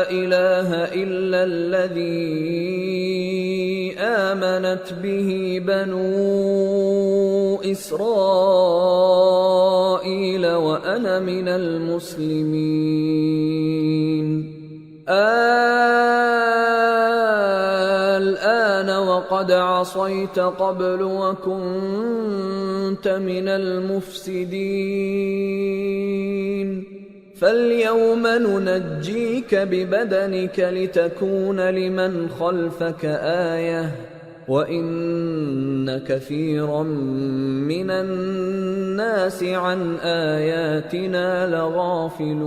إِلَهَ إِلَّا الَّذِي آمنت به بنو إسرائيل وأنا من المسلمين الآن وقد عصيت قبل وكنت من المفسدين فاليوم ننجيك ببدنك لتكون لمن خلفك آية وَإِنَّ كَثِيرًا مِّنَ النَّاسِ عَنْ آيَاتِنَا لَغَافِلُونَ۔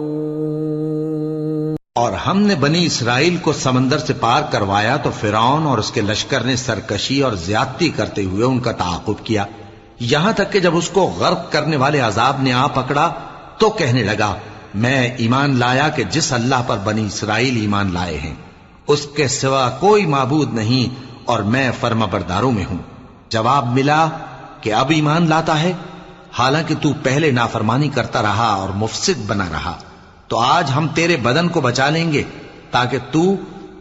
اور ہم نے بنی اسرائیل کو سمندر سے پار کروایا تو فرعون اور اس کے لشکر نے سرکشی اور زیادتی کرتے ہوئے ان کا تعاقب کیا، یہاں تک کہ جب اس کو غرق کرنے والے عذاب نے آ پکڑا تو کہنے لگا میں ایمان لایا کہ جس اللہ پر بنی اسرائیل ایمان لائے ہیں اس کے سوا کوئی معبود نہیں اور میں فرما برداروں میں ہوں۔ جواب ملا کہ اب ایمان لاتا ہے حالانکہ تو پہلے نافرمانی کرتا رہا اور مفسد بنا رہا، تو آج ہم تیرے بدن کو بچا لیں گے تاکہ تو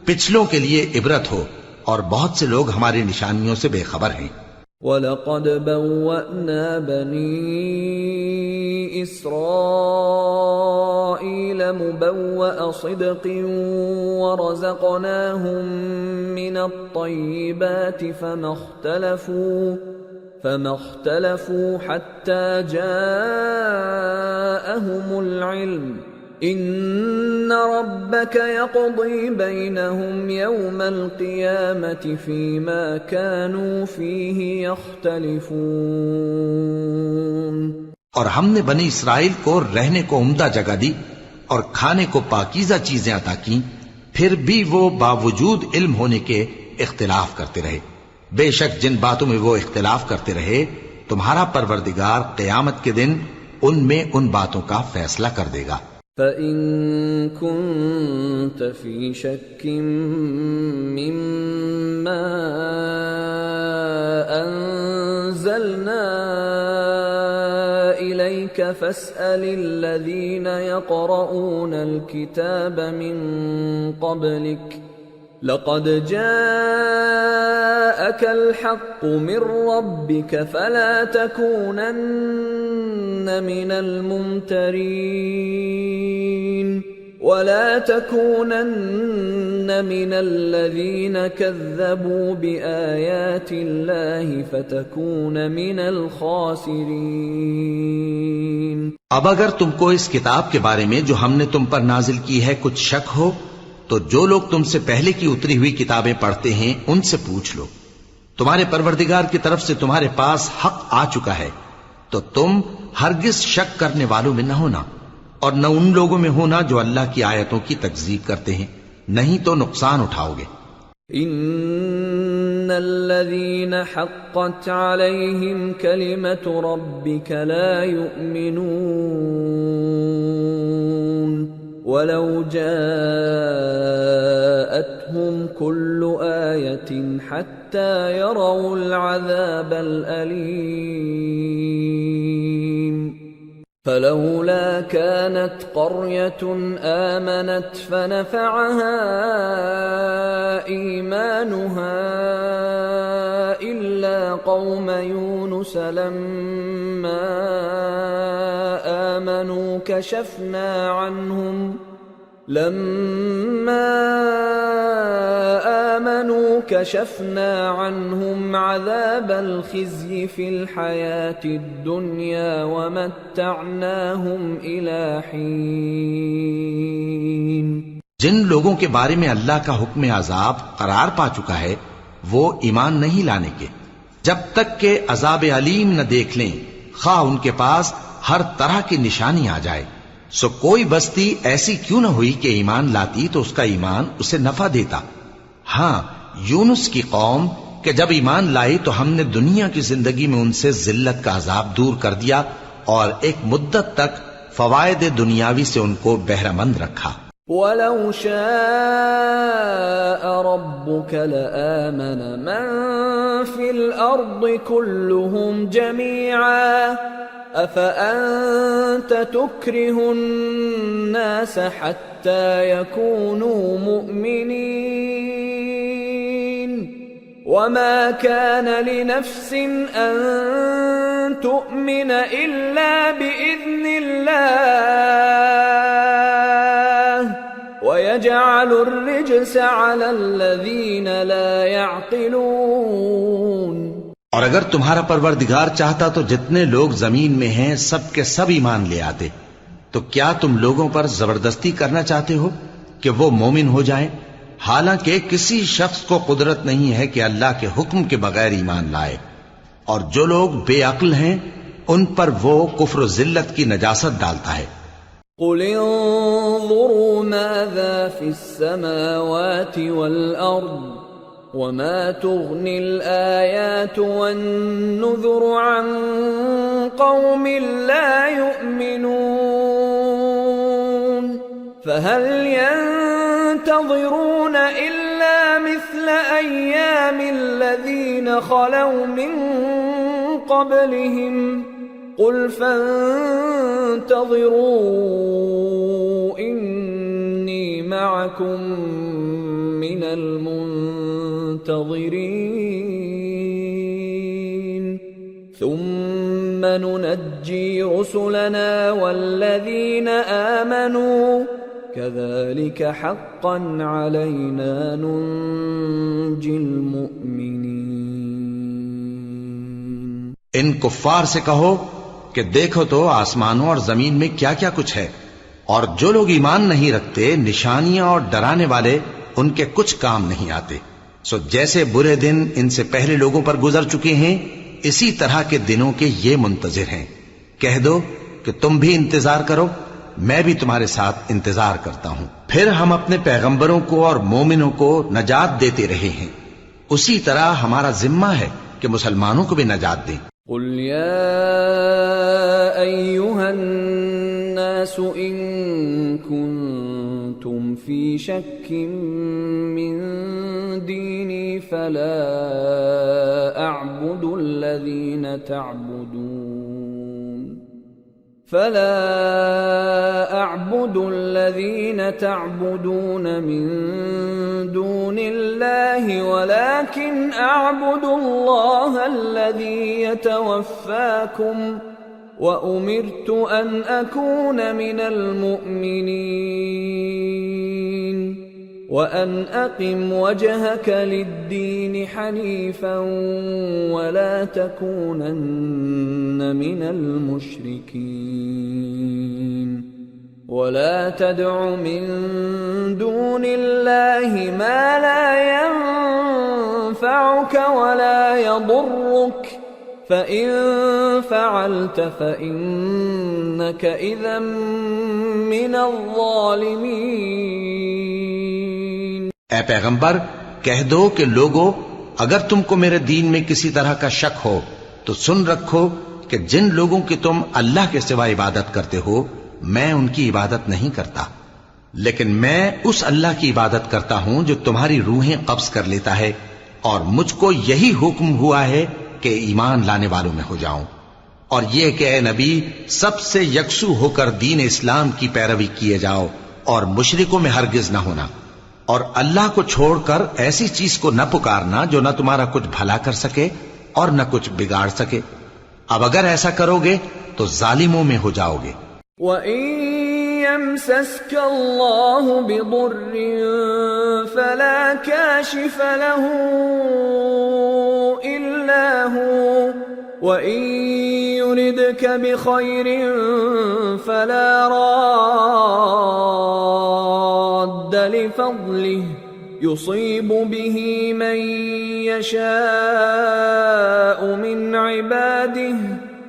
پچھلوں کے لیے عبرت ہو، اور بہت سے لوگ ہماری نشانیوں سے بے خبر ہیں۔ وَلَقَدْ بَوَّأْنَا بَنِي إِسْرَائِيلَ مُبَوَّأَ صِدْقٍ وَرَزَقْنَاهُمْ مِنَ الطَّيِّبَاتِ فَمَا اخْتَلَفُوا حَتَّى جَاءَهُمُ الْعِلْمُ إِنَّ رَبَّكَ يَقْضِي بَيْنَهُمْ يَوْمَ الْقِيَامَةِ فِيمَا كَانُوا فِيهِ يَخْتَلِفُونَ۔ اور ہم نے بنی اسرائیل کو رہنے کو عمدہ جگہ دی اور کھانے کو پاکیزہ چیزیں عطا کیں، پھر بھی وہ باوجود علم ہونے کے اختلاف کرتے رہے۔ بے شک جن باتوں میں وہ اختلاف کرتے رہے تمہارا پروردگار قیامت کے دن ان میں ان باتوں کا فیصلہ کر دے گا۔ فَإِن كُنتَ فِي شَكٍّ مِّمَّا أَنزَلْنَا إِلَيْكَ فَاسْأَلِ الَّذِينَ يَقْرَؤُونَ الْكِتَابَ مِن قَبْلِكَ لَقَدْ جَاءَكَ الْحَقُّ مِن رَّبِّكَ فَلَا تَكُونَنَّ مِنَ الْمُمْتَرِينَ وَلَا تَكُونَنَّ مِنَ الَّذِينَ كَذَّبُوا بِآيَاتِ اللَّهِ فَتَكُونَ مِنَ الْخَاسِرِينَ۔ اب اگر تم کو اس کتاب کے بارے میں جو ہم نے تم پر نازل کی ہے کچھ شک ہو تو جو لوگ تم سے پہلے کی اتری ہوئی کتابیں پڑھتے ہیں ان سے پوچھ لو، تمہارے پروردگار کی طرف سے تمہارے پاس حق آ چکا ہے تو تم ہرگز شک کرنے والوں میں نہ ہونا، اور نہ ان لوگوں میں ہونا جو اللہ کی آیتوں کی تکذیب کرتے ہیں، نہیں تو نقصان اٹھاؤ گے۔ ان الذين حقت عليهم كلمة ربك لا يؤمنون ولو جاءتهم كل آية حتى يروا العذاب الأليم فلولا كانت قرية آمنت فنفعها إيمانها إلا قوم يونس لما آمنوا كشفنا عنهم عذاب الخزي في الحياة الدنيا ومتعناهم إلى حين۔ جن لوگوں کے بارے میں اللہ کا حکم عذاب قرار پا چکا ہے وہ ایمان نہیں لانے کے جب تک کہ عذاب علیم نہ دیکھ لیں، خواہ ان کے پاس ہر طرح کی نشانی آ جائے۔ سو کوئی بستی ایسی کیوں نہ ہوئی کہ ایمان لاتی تو اس کا ایمان اسے نفع دیتا۔ ہاں، یونس کی قوم کہ جب ایمان لائی تو ہم نے دنیا کی زندگی میں ان سے ذلت کا عذاب دور کر دیا اور ایک مدت تک فوائد دنیاوی سے ان کو بہرہ مند رکھا۔ وَلَوْ شَاءَ رَبُّكَ لَآمَنَ مَن فِي الْأَرْضِ كُلُّهُمْ جَمِيعًا أَفَأَنْتَ تُكْرِهُ النَّاسَ حَتَّى يَكُونُوا مُؤْمِنِينَ وما كان لنفس أن تؤمن إلا بإذن الله ويجعل الرجس على الذين لا يعقلون. اور اگر تمہارا پروردگار چاہتا تو جتنے لوگ زمین میں ہیں سب کے سب ایمان لے آتے. تو کیا تم لوگوں پر زبردستی کرنا چاہتے ہو کہ وہ مومن ہو جائیں؟ حالانکہ کسی شخص کو قدرت نہیں ہے کہ اللہ کے حکم کے بغیر ایمان لائے. اور جو لوگ بے عقل ہیں ان پر وہ کفر و ذلت کی نجاست ڈالتا ہے. قل انظروا ماذا في السماوات والأرض وما تغني الآيات والنذر عن قوم لا يؤمنون فهل ينتظرون إلا مثل أيام الذين خلوا من قبلهم قل فانتظروا إني معكم من المنتظرين ثم ننجي رسلنا والذين آمنوا كذلك حقا علينا ننجي المؤمنين. ان کفار سے کہو کہ دیکھو تو آسمانوں اور زمین میں کیا کیا کچھ ہے، اور جو لوگ ایمان نہیں رکھتے نشانیاں اور ڈرانے والے ان کے کچھ کام نہیں آتے. سو جیسے برے دن ان سے پہلے لوگوں پر گزر چکے ہیں اسی طرح کے دنوں کے یہ منتظر ہیں. کہہ دو کہ تم بھی انتظار کرو، میں بھی تمہارے ساتھ انتظار کرتا ہوں. پھر ہم اپنے پیغمبروں کو اور مومنوں کو نجات دیتے رہے ہیں، اسی طرح ہمارا ذمہ ہے کہ مسلمانوں کو بھی نجات دیں. قل يا أيها الناس إن كنتم في شك من ديني فلا أعبد الذين تعبدون من دون الله ولكن أعبد الله الذي يتوفاكم وأمرت أن أكون من المؤمنين وأن أقم وجهك للدين حنيفا ولا تكونن من المشركين ولا تدع من دون الله ما لا ينفعك ولا يضرك فإن فعلت فإنك إذا من الظالمين. اے پیغمبر کہہ دو کہ لوگو اگر تم کو میرے دین میں کسی طرح کا شک ہو تو سن رکھو کہ جن لوگوں کی تم اللہ کے سوا عبادت کرتے ہو میں ان کی عبادت نہیں کرتا، لیکن میں اس اللہ کی عبادت کرتا ہوں جو تمہاری روحیں قبض کر لیتا ہے، اور مجھ کو یہی حکم ہوا ہے کہ ایمان لانے والوں میں ہو جاؤں، اور یہ کہ اے نبی سب سے یکسو ہو کر دین اسلام کی پیروی کیے جاؤ اور مشرکوں میں ہرگز نہ ہونا، اور اللہ کو چھوڑ کر ایسی چیز کو نہ پکارنا جو نہ تمہارا کچھ بھلا کر سکے اور نہ کچھ بگاڑ سکے. اب اگر ایسا کرو گے تو ظالموں میں ہو جاؤ گے. وَإِن يَمْسَسْكَ اللَّهُ بِضُرٍّ فَلَا كَاشِفَ لَهُ إِلَّا هُوَ وَإِن يُرِدْكَ بِخَيْرٍ فَلَا رَادَّ لِفَضْلِهِ يُصِيبُ بِهِ مَن يَشَاءُ مِنْ عِبَادِهِ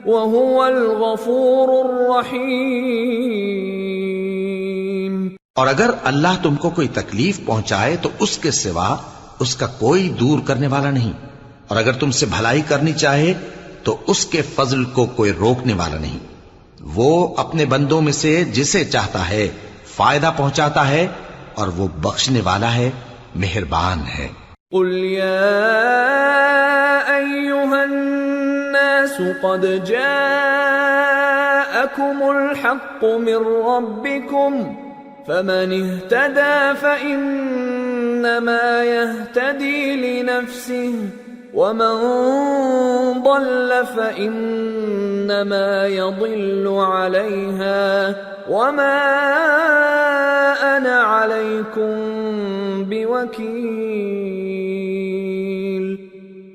وَهُوَ الْغَفُورُ الرَّحِيمُ. اور اگر اللہ تم کو کوئی تکلیف پہنچائے تو اس کے سوا اس کا کوئی دور کرنے والا نہیں، اور اگر تم سے بھلائی کرنی چاہے تو اس کے فضل کو کوئی روکنے والا نہیں. وہ اپنے بندوں میں سے جسے چاہتا ہے فائدہ پہنچاتا ہے اور وہ بخشنے والا ہے، مہربان ہے. قل يا أيها الناس قد جاءكم الحق من ربكم فمن اهتدى فإنما فإنما يهتدي لنفسه ومن ضل فإنما يضل عليها وما أنا عليكم بوكيل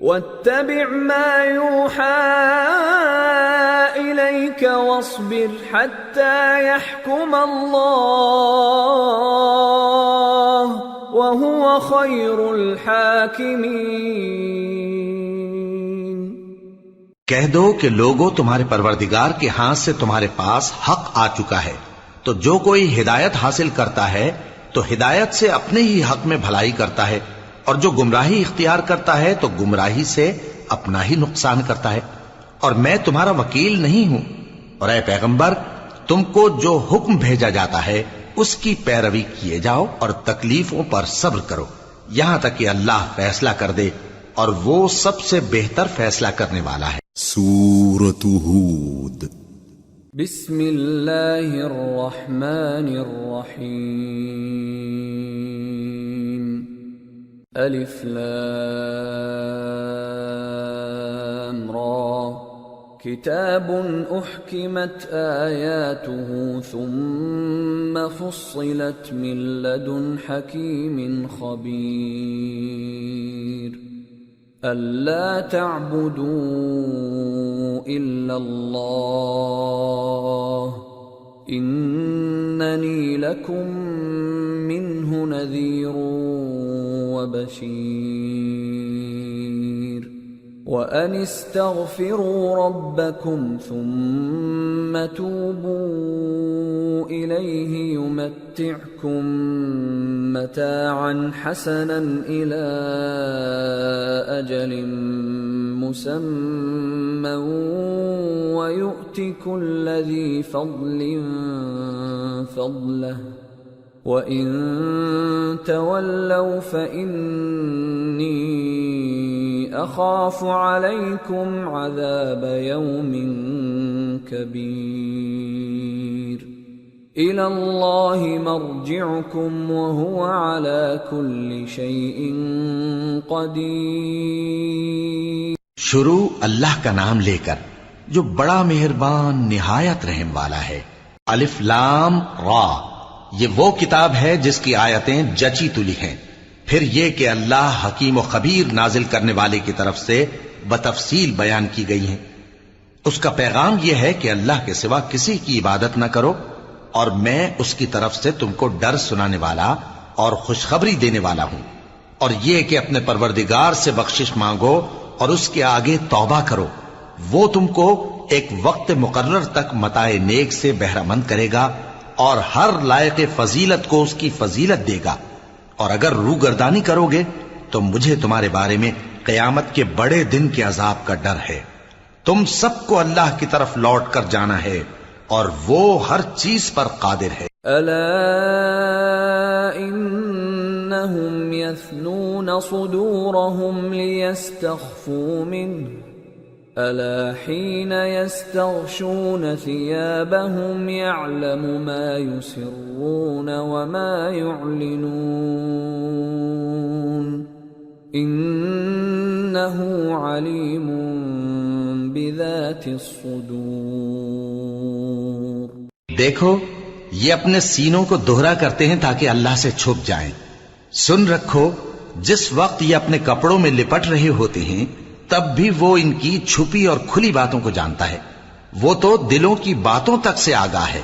واتبع ما يوحى إليك واصبر حتى يحكم الله وهو خير الحاكمين۔ کہہ دو کہ لوگو تمہارے پروردگار کے ہاتھ سے تمہارے پاس حق آ چکا ہے، تو جو کوئی ہدایت حاصل کرتا ہے تو ہدایت سے اپنے ہی حق میں بھلائی کرتا ہے، اور جو گمراہی اختیار کرتا ہے تو گمراہی سے اپنا ہی نقصان کرتا ہے، اور میں تمہارا وکیل نہیں ہوں۔ اور اے پیغمبر، تم کو جو حکم بھیجا جاتا ہے اس کی پیروی کیے جاؤ اور تکلیفوں پر صبر کرو یہاں تک کہ اللہ فیصلہ کر دے، اور وہ سب سے بہتر فیصلہ کرنے والا ہے۔ سورة ہود۔ بسم اللہ الرحمن الرحیم۔ الف لام را کتاب احکمت آیاته ثم فصلت من لدن حکیم خبیر أَلَّا تَعْبُدُوا إِلَّا اللَّهَ إِنَّنِي لَكُمْ مِنْهُ نَذِيرٌ وَبَشِيرٌ وَأَنِ اسْتَغْفِرُوا رَبَّكُمْ ثُمَّ تُوبُوا إِلَيْهِ يُمَتِّعْكُمْ مَتَاعًا حَسَنًا إِلَى أَجَلٍ مُّسَمًّى وَيُؤْتِ كُلَّ ذِي فَضْلٍ فَضْلَهُ وَإِن تَوَلَّوْا فَإِنِّي أَخَافُ عَلَيْكُمْ عَذَابَ يَوْمٍ كَبِيرٍ إِلَى اللَّهِ مَرْجِعُكُمْ وَهُوَ عَلَى كُلِّ شَيْءٍ قَدِيرٌ۔ شروع اللہ کا نام لے کر جو بڑا مہربان نہایت رحم والا ہے۔ الف لام را، یہ وہ کتاب ہے جس کی آیتیں جچی تلی ہیں۔ پھر یہ کہ اللہ حکیم و خبیر نازل کرنے والے کی طرف سے بتفصیل بیان کی گئی ہیں۔ اس کا پیغام یہ ہے کہ اللہ کے سوا کسی کی عبادت نہ کرو، اور میں اس کی طرف سے تم کو ڈر سنانے والا اور خوشخبری دینے والا ہوں، اور یہ کہ اپنے پروردگار سے بخشش مانگو اور اس کے آگے توبہ کرو، وہ تم کو ایک وقت مقرر تک متاع نیک سے بہرہ مند کرے گا اور ہر لائق فضیلت کو اس کی فضیلت دے گا، اور اگر روگردانی کرو گے تو مجھے تمہارے بارے میں قیامت کے بڑے دن کے عذاب کا ڈر ہے۔ تم سب کو اللہ کی طرف لوٹ کر جانا ہے اور وہ ہر چیز پر قادر ہے۔ الا انہم یثنون صدورہم لیستخفوا منہ الا حین یستغشون ثیابہم یعلم ما یسرون وما یعلنون انہ علیم بذات الصدور۔ دیکھو، یہ اپنے سینوں کو دوہرا کرتے ہیں تاکہ اللہ سے چھپ جائیں۔ سن رکھو، جس وقت یہ اپنے کپڑوں میں لپٹ رہے ہوتے ہیں تب بھی وہ ان کی چھپی اور کھلی باتوں کو جانتا ہے، وہ تو دلوں کی باتوں تک سے آگاہ ہے۔